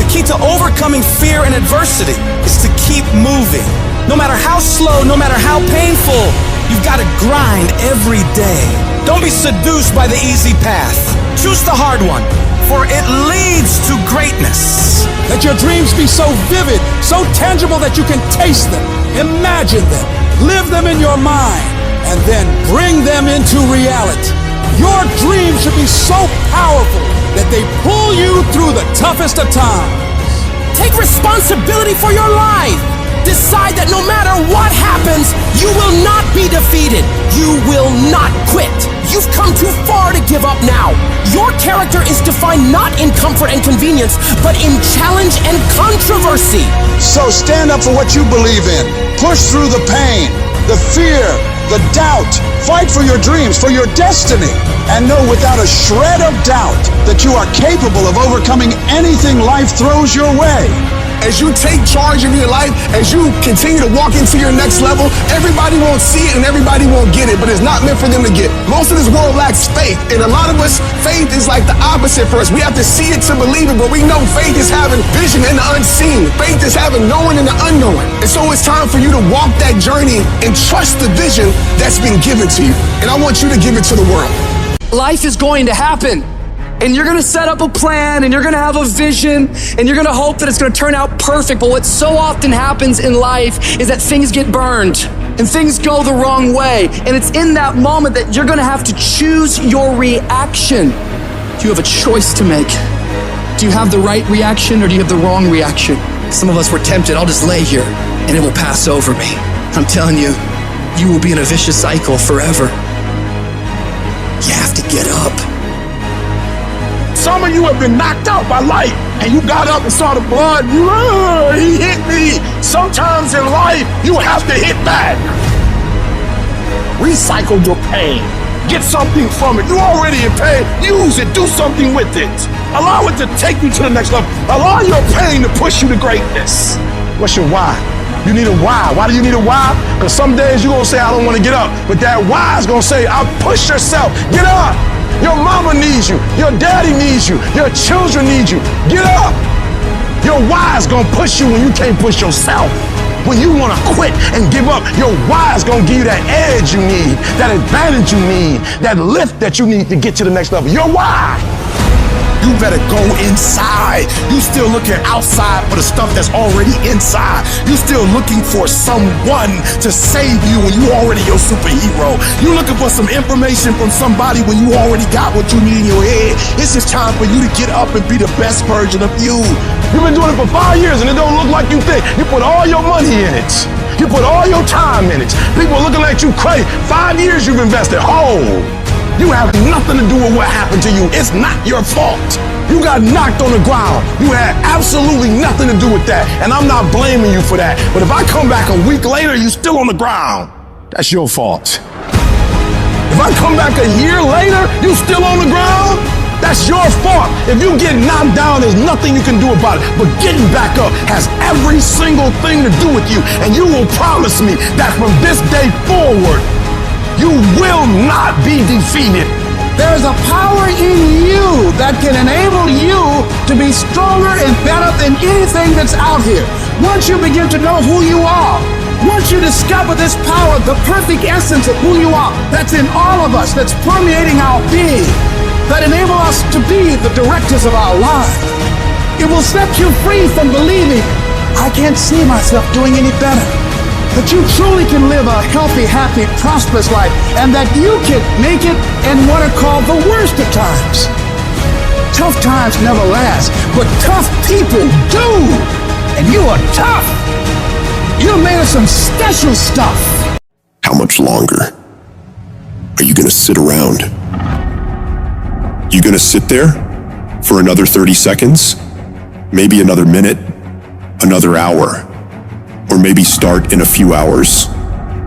The key to overcoming fear and adversity is to keep moving. No matter how slow, no matter how painful, you've got to grind every day. Don't be seduced by the easy path. Choose the hard one, for it leads to greatness. Let your dreams be so vivid, so tangible that you can taste them, imagine them, live them in your mind, and then bring them into reality. Your dreams should be so powerful that they pull you through the toughest of times. Take responsibility for your life. Decide that no matter what happens, you will not be defeated. You will not quit. You've come too far to give up now. Your character is defined not in comfort and convenience, but in challenge and controversy. So stand up for what you believe in. Push through the pain, the fear, the doubt. Fight for your dreams, for your destiny. And know without a shred of doubt that you are capable of overcoming anything life throws your way. As you take charge of your life, as you continue to walk into your next level, everybody won't see it and everybody won't get it, but it's not meant for them to get. Most of this world lacks faith, and a lot of us, faith is like the opposite for us. We have to see it to believe it, but we know faith is having vision in the unseen. Faith is having knowing in the unknown. And so it's time for you to walk that journey and trust the vision that's been given to you. And I want you to give it to the world. Life is going to happen. And you're gonna set up a plan, and you're gonna have a vision, and you're gonna hope that it's gonna turn out perfect. But what so often happens in life is that things get burned, and things go the wrong way. And it's in that moment that you're gonna have to choose your reaction. You have a choice to make. Do you have the right reaction, or do you have the wrong reaction? Some of us were tempted, I'll just lay here, and it will pass over me. I'm telling you, you will be in a vicious cycle forever. You have to get up. Some of you have been knocked out by life, and you got up and saw the blood. He hit me. Sometimes in life, you have to hit back. Recycle your pain. Get something from it. You already in pain. Use it. Do something with it. Allow it to take you to the next level. Allow your pain to push you to greatness. What's your why? You need a why. Why do you need a why? Because some days you're going to say, I don't want to get up. But that why is going to say, I'll push yourself. Get up. Your mama needs you. Your daddy needs you. Your children need you. Get up. Your why is going to push you when you can't push yourself. When you want to quit and give up, your why is going to give you that edge you need, that advantage you need, that lift that you need to get to the next level. Your why. You better go inside. You still looking outside for the stuff that's already inside. You still looking for someone to save you when you already your superhero. You looking for some information from somebody when you already got what you need in your head. It's just time for you to get up and be the best version of you. You've been doing it for 5 years and it don't look like you think. You put all your money in it. You put all your time in it. People are looking at you crazy. 5 years you've invested. You have nothing to do with what happened to you. It's not your fault. You got knocked on the ground. You had absolutely nothing to do with that. And I'm not blaming you for that. But if I come back a week later, you still on the ground, that's your fault. If I come back a year later, you still on the ground, that's your fault. If you get knocked down, there's nothing you can do about it. But getting back up has every single thing to do with you. And you will promise me that from this day forward, you will not be defeated. There's a power in you that can enable you to be stronger and better than anything that's out here. Once you begin to know who you are, once you discover this power, the perfect essence of who you are, that's in all of us, that's permeating our being, that enable us to be the directors of our lives, it will set you free from believing, I can't see myself doing any better. That you truly can live a healthy, happy, prosperous life, and that you can make it in what are called the worst of times. Tough times never last, but tough people do. And you are tough. You're made of some special stuff. How much longer are you gonna sit around? You gonna sit there for another 30 seconds? Maybe another minute? Another hour? Or maybe start in a few hours?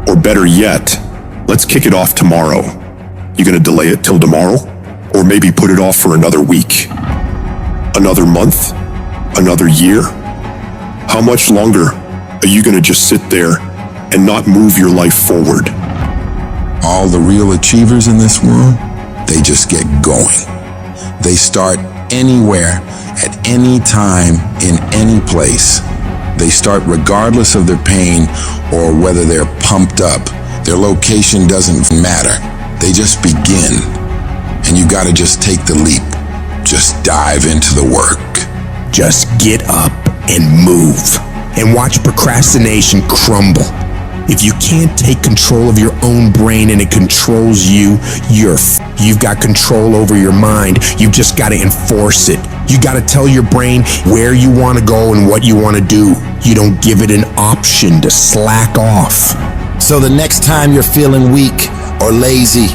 Or better yet, let's kick it off tomorrow. You gonna delay it till tomorrow? Or maybe put it off for another week? Another month? Another year? How much longer are you gonna just sit there and not move your life forward? All the real achievers in this world, they just get going. They start anywhere, at any time, in any place. They start regardless of their pain or whether they're pumped up. Their location doesn't matter. They just begin. And you gotta just take the leap. Just dive into the work. Just get up and move. And watch procrastination crumble. If you can't take control of your own brain and it controls you, you've got control over your mind. You've just got to enforce it. You got to tell your brain where you want to go and what you want to do. You don't give it an option to slack off. So the next time you're feeling weak or lazy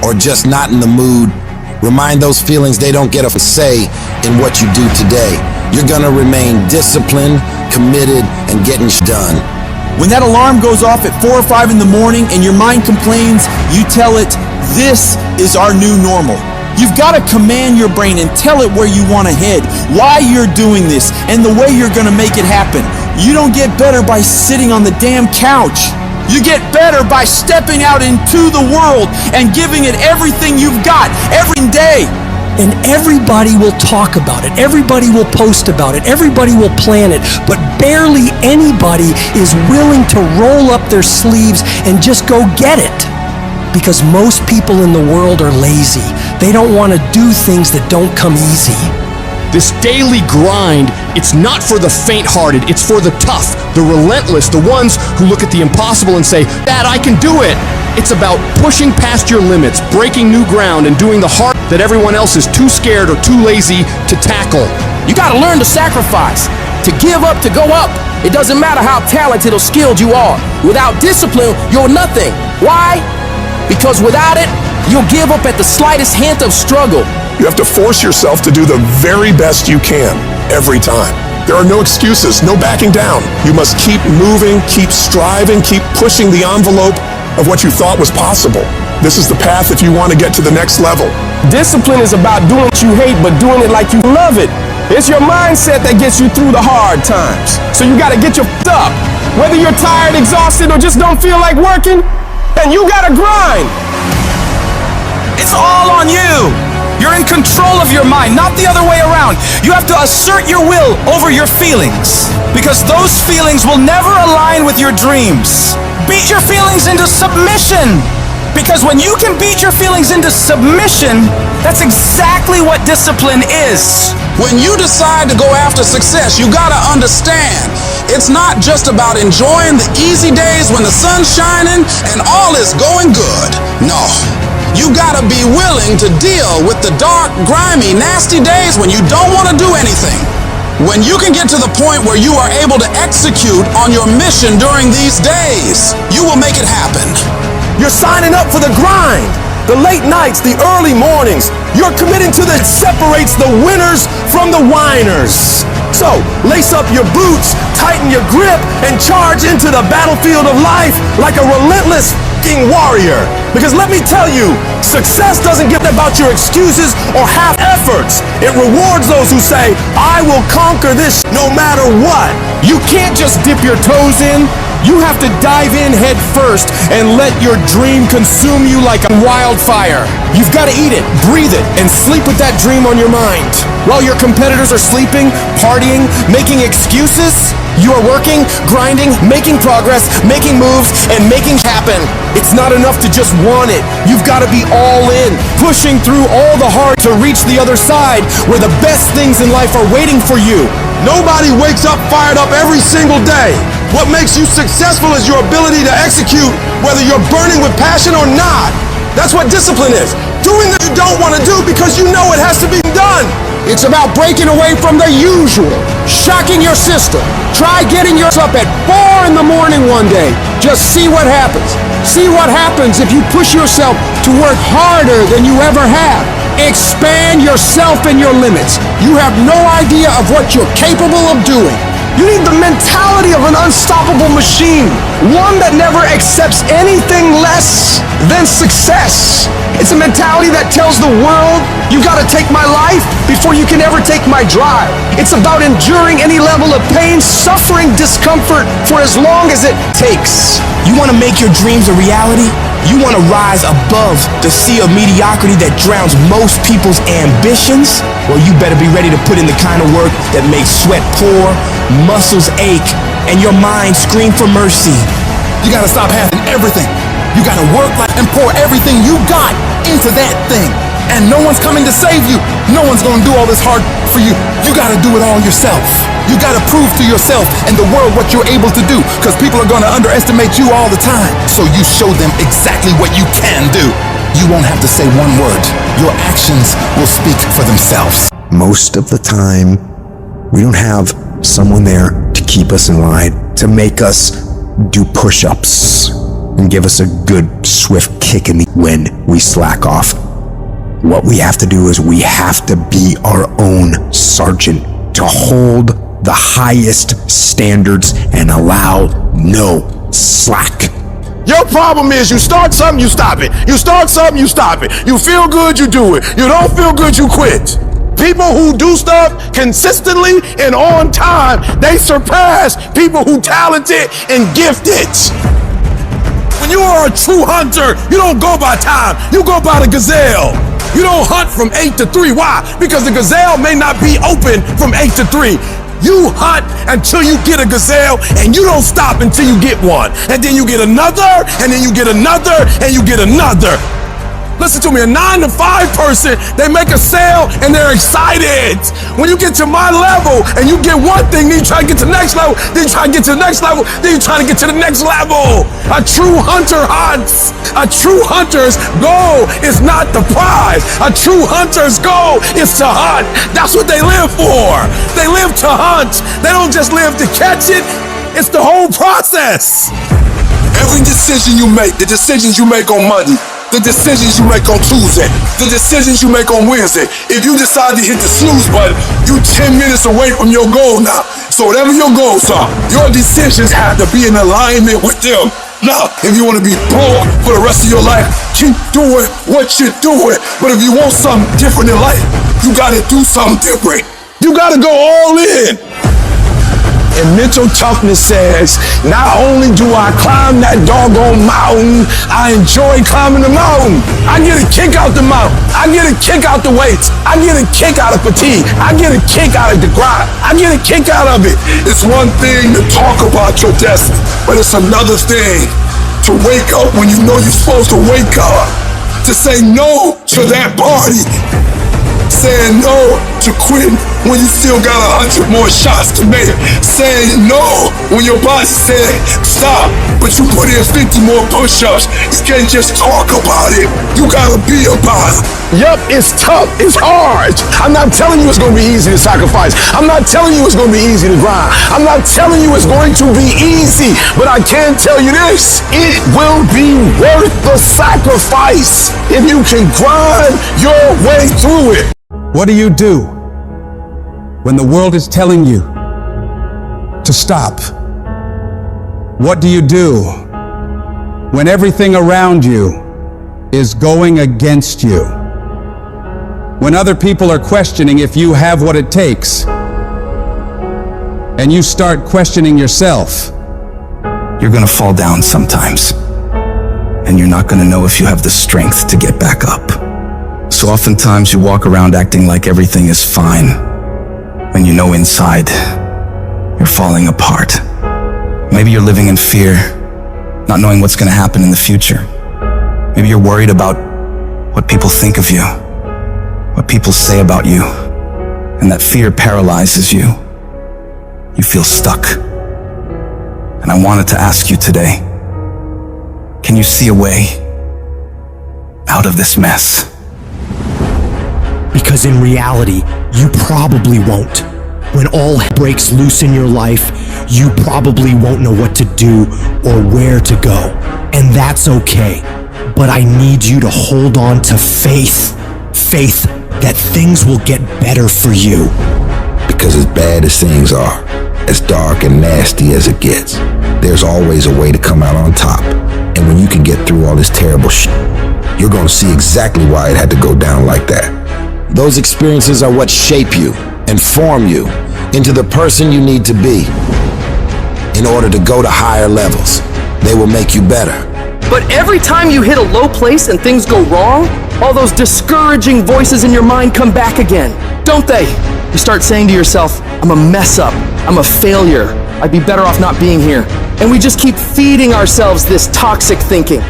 or just not in the mood, remind those feelings they don't get a say in what you do today. You're gonna remain disciplined, committed, and getting done. When that alarm goes off at 4 or 5 in the morning and your mind complains, you tell it, this is our new normal. You've got to command your brain and tell it where you want to head, why you're doing this, and the way you're going to make it happen. You don't get better by sitting on the damn couch. You get better by stepping out into the world and giving it everything you've got every day. And everybody will talk about it. Everybody will post about it. Everybody will plan it. But barely anybody is willing to roll up their sleeves and just go get it. Because most people in the world are lazy. They don't want to do things that don't come easy. This daily grind, it's not for the faint-hearted, it's for the tough, the relentless, the ones who look at the impossible and say, "Dad, I can do it." It's about pushing past your limits, breaking new ground, and doing the hard that everyone else is too scared or too lazy to tackle. You gotta learn to sacrifice, to give up, to go up. It doesn't matter how talented or skilled you are. Without discipline, you're nothing. Why? Because without it, you'll give up at the slightest hint of struggle. You have to force yourself to do the very best you can, every time. There are no excuses, no backing down. You must keep moving, keep striving, keep pushing the envelope of what you thought was possible. This is the path if you want to get to the next level. Discipline is about doing what you hate, but doing it like you love it. It's your mindset that gets you through the hard times. So you gotta get your up. Whether you're tired, exhausted, or just don't feel like working, and you gotta grind. It's all on you. You're in control of your mind, not the other way around. You have to assert your will over your feelings, because those feelings will never align with your dreams. Beat your feelings into submission. Because when you can beat your feelings into submission, that's exactly what discipline is. When you decide to go after success, you gotta understand, it's not just about enjoying the easy days when the sun's shining and all is going good. No, you gotta be willing to deal with the dark, grimy, nasty days when you don't wanna do anything. When you can get to the point where you are able to execute on your mission during these days, you will make it happen. You're signing up for the grind, the late nights, the early mornings. You're committing to that separates the winners from the whiners. So, lace up your boots, tighten your grip, and charge into the battlefield of life like a relentless f***ing warrior. Because let me tell you, success doesn't get about your excuses or half efforts. It rewards those who say, I will conquer this no matter what. You can't just dip your toes in. You have to dive in head first and let your dream consume you like a wildfire. You've got to eat it, breathe it, and sleep with that dream on your mind. While your competitors are sleeping, partying, making excuses, you are working, grinding, making progress, making moves, and making happen. It's not enough to just want it. You've got to be all in, pushing through all the hard to reach the other side where the best things in life are waiting for you. Nobody wakes up fired up every single day. What makes you successful is your ability to execute, whether you're burning with passion or not. That's what discipline is. Doing that you don't want to do because you know it has to be done. It's about breaking away from the usual, shocking your system. Try getting yourself up at 4 in the morning one day. Just see what happens. See what happens if you push yourself to work harder than you ever have. Expand yourself and your limits. You have no idea of what you're capable of doing. You need the mentality of an unstoppable machine, one that never accepts anything less than success. It's a mentality that tells the world, you gotta take my life before you can ever take my drive. It's about enduring any level of pain, suffering, discomfort for as long as it takes. You wanna make your dreams a reality? You wanna rise above the sea of mediocrity that drowns most people's ambitions? Well, you better be ready to put in the kind of work that makes sweat pour, muscles ache, and your mind scream for mercy. You gotta stop having everything. You gotta work like and pour everything you got into that thing. And no one's coming to save you. No one's gonna do all this hard for you. You gotta do it all yourself. You gotta prove to yourself and the world what you're able to do, because people are gonna underestimate you all the time. So you show them exactly what you can do. You won't have to say one word. Your actions will speak for themselves. Most of the time, we don't have someone there to keep us in line, to make us do push-ups and give us a good, swift kick in the when we slack off. What we have to do is we have to be our own sergeant, to hold the highest standards and allow no slack. Your problem is you start something, you stop it. You start something, you stop it. You feel good, you do it. You don't feel good, you quit. People who do stuff consistently and on time, they surpass people who talented and gifted. When you are a true hunter, you don't go by time, you go by the gazelle. You don't hunt from 8 to 3. Why? Because the gazelle may not be open from 8 to 3. You hunt until you get a gazelle, and you don't stop until you get one. And then you get another, and then you get another, and you get another. Listen to me, a 9 to 5 person, they make a sale and they're excited. When you get to my level and you get one thing, then you try to get to the next level, then you try to get to the next level, then you try to get to the next level. A true hunter hunts. A true hunter's goal is not the prize. A true hunter's goal is to hunt. That's what they live for. They live to hunt. They don't just live to catch it. It's the whole process. Every decision you make, the decisions you make on Monday, the decisions you make on Tuesday, the decisions you make on Wednesday. If you decide to hit the snooze button, you 10 minutes away from your goal now. So whatever your goals are, your decisions have to be in alignment with them. Now, if you want to be poor for the rest of your life, keep doing what you're doing. But if you want something different in life, you gotta do something different. You gotta go all in. And mental toughness says, not only do I climb that doggone mountain, I enjoy climbing the mountain. I get a kick out the mountain. I get a kick out the weights. I get a kick out of fatigue. I get a kick out of the grind. I get a kick out of it. It's one thing to talk about your destiny, but it's another thing to wake up when you know you're supposed to wake up, to say no to that party, saying no to quitting when you still got 100 more shots to make, saying no when your boss said stop, but you put in 50 more push-ups. You can't just talk about it, you gotta be about it. Yup, it's tough, it's hard. I'm not telling you it's gonna be easy to sacrifice. I'm not telling you it's gonna be easy to grind. I'm not telling you it's going to be easy, but I can tell you this, it will be worth the sacrifice if you can grind your way through it. What do you do when the world is telling you to stop? What do you do when everything around you is going against you? When other people are questioning if you have what it takes, and you start questioning yourself, you're gonna fall down sometimes, and you're not gonna know if you have the strength to get back up. So oftentimes you walk around acting like everything is fine, when you know inside you're falling apart. Maybe you're living in fear, not knowing what's gonna happen in the future. Maybe you're worried about what people think of you, what people say about you, and that fear paralyzes you. You feel stuck. And I wanted to ask you today, can you see a way out of this mess? Because in reality, you probably won't. When all breaks loose in your life, you probably won't know what to do or where to go. And that's okay. But I need you to hold on to faith. Faith that things will get better for you. Because as bad as things are, as dark and nasty as it gets, there's always a way to come out on top. And when you can get through all this terrible shit, you're gonna see exactly why it had to go down like that. Those experiences are what shape you and form you into the person you need to be. In order to go to higher levels, they will make you better. But every time you hit a low place and things go wrong, all those discouraging voices in your mind come back again, don't they? You start saying to yourself, I'm a mess up, I'm a failure, I'd be better off not being here. And we just keep feeding ourselves this toxic thinking.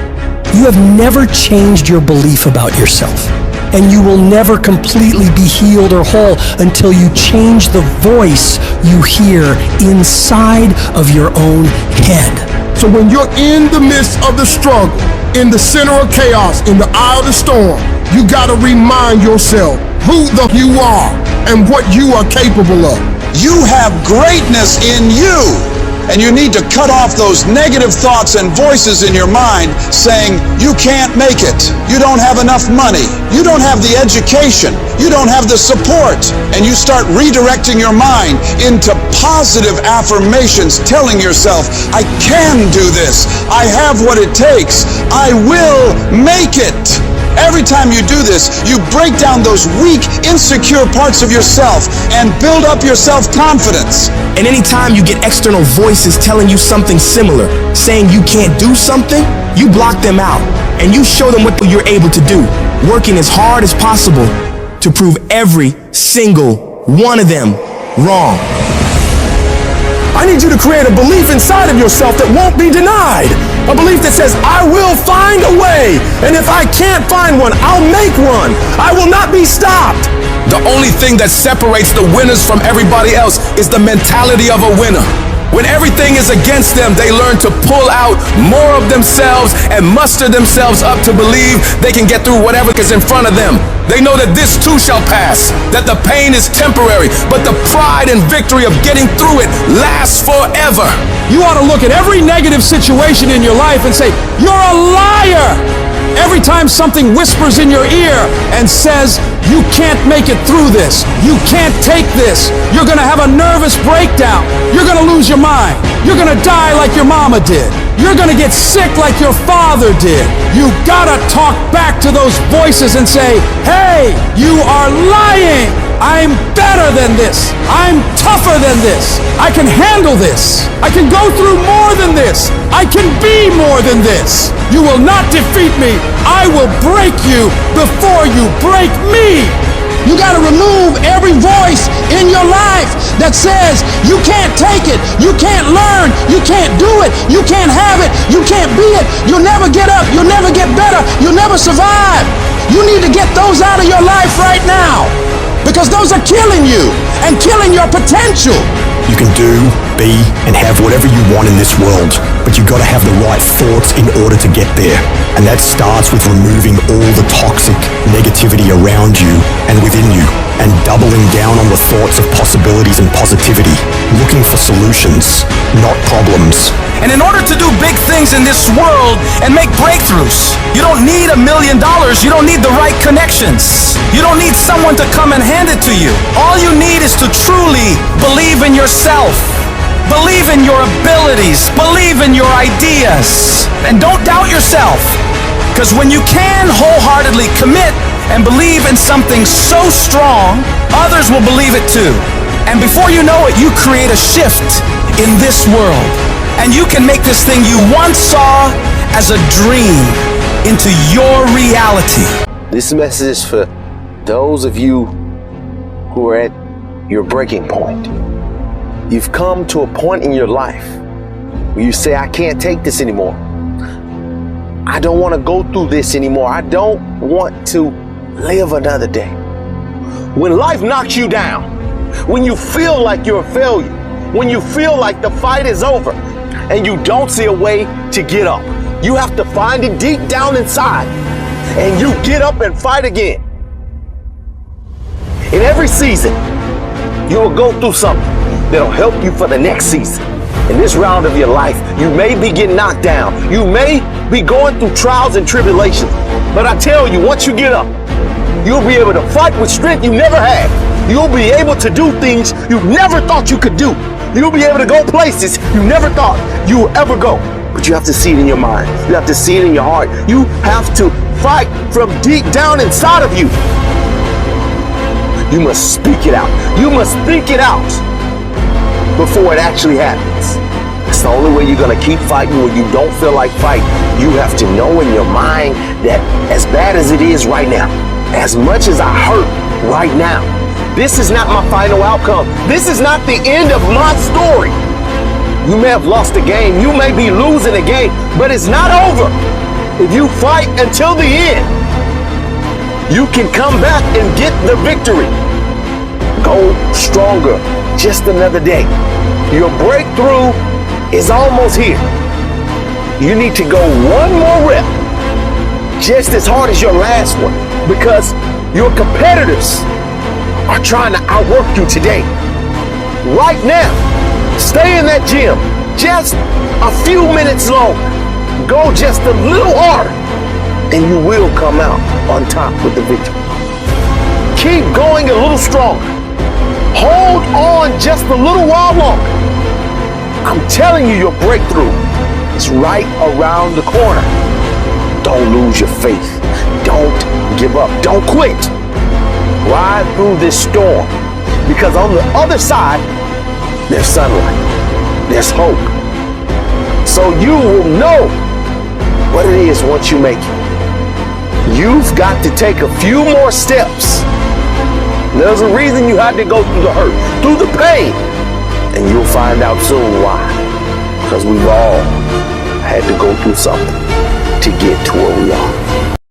You have never changed your belief about yourself. And you will never completely be healed or whole until you change the voice you hear inside of your own head. So when you're in the midst of the struggle, in the center of chaos, in the eye of the storm, you gotta remind yourself who you are and what you are capable of. You have greatness in you. And you need to cut off those negative thoughts and voices in your mind saying, you can't make it, you don't have enough money, you don't have the education, you don't have the support. And you start redirecting your mind into positive affirmations, telling yourself, I can do this, I have what it takes, I will make it. Every time you do this, you break down those weak, insecure parts of yourself and build up your self-confidence. And anytime you get external voices telling you something similar, saying you can't do something, you block them out and you show them what you're able to do, working as hard as possible to prove every single one of them wrong. I need you to create a belief inside of yourself that won't be denied. A belief that says, I will find a way. And if I can't find one, I'll make one. I will not be stopped. The only thing that separates the winners from everybody else is the mentality of a winner. When everything is against them, they learn to pull out more of themselves and muster themselves up to believe they can get through whatever is in front of them. They know that this too shall pass, that the pain is temporary, but the pride and victory of getting through it lasts forever. You ought to look at every negative situation in your life and say, you're a liar. Every time something whispers in your ear and says, you can't make it through this, you can't take this, you're gonna have a nervous breakdown, you're gonna lose your mind, you're gonna die like your mama did, you're gonna get sick like your father did. You gotta talk back to those voices and say, hey, you are lying. I'm better than this. I'm tougher than this. I can handle this. I can go through more than this. I can be more than this. You will not defeat me. I will break you before you break me. You got to remove every voice in your life that says you can't take it, you can't learn, you can't do it, you can't have it, you can't be it, you'll never get up, you'll never get better, you'll never survive. You need to get those out of your life right now, because those are killing you and killing your potential. You can do, be, and have whatever you want in this world, but you gotta have the right thoughts in order to get there. And that starts with removing all the toxic negativity around you and within you, and doubling down on the thoughts of possibilities and positivity, looking for solutions, not problems. And in order to do big things in this world and make breakthroughs, you don't need $1 million, you don't need the right connections. You don't need someone to come and hand it to you. All you need is to truly believe in yourself. Believe in your abilities, believe in your ideas, and don't doubt yourself. Because when you can wholeheartedly commit and believe in something so strong, others will believe it too. And before you know it, you create a shift in this world. And you can make this thing you once saw as a dream into your reality. This message is for those of you who are at your breaking point. You've come to a point in your life where you say, I can't take this anymore. I don't want to go through this anymore. I don't want to live another day. When life knocks you down, when you feel like you're a failure, when you feel like the fight is over and you don't see a way to get up, you have to find it deep down inside and you get up and fight again. In every season, you will go through something that'll help you for the next season. In this round of your life, you may be getting knocked down. You may be going through trials and tribulations. But I tell you, once you get up, you'll be able to fight with strength you never had. You'll be able to do things you never thought you could do. You'll be able to go places you never thought you would ever go. But you have to see it in your mind. You have to see it in your heart. You have to fight from deep down inside of you. You must speak it out. You must think it out before it actually happens. It's the only way you're gonna keep fighting when you don't feel like fighting. You have to know in your mind that as bad as it is right now, as much as I hurt right now, this is not my final outcome. This is not the end of my story. You may have lost a game, you may be losing a game, but it's not over. If you fight until the end, you can come back and get the victory. Go stronger, just another day. Your breakthrough is almost here. You need to go one more rep, just as hard as your last one, because your competitors are trying to outwork you today. Right now, stay in that gym just a few minutes longer. Go just a little harder, and you will come out on top with the victory. Keep going a little stronger. Hold on just a little while longer. I'm telling you, your breakthrough is right around the corner. Don't lose your faith. Don't give up. Don't quit. Ride through this storm, because on the other side, there's sunlight. There's hope. So you will know what it is once you make it. You've got to take a few more steps. There's a reason you had to go through the hurt, through the pain, and you'll find out soon why. Because we've all had to go through something to get to where we are.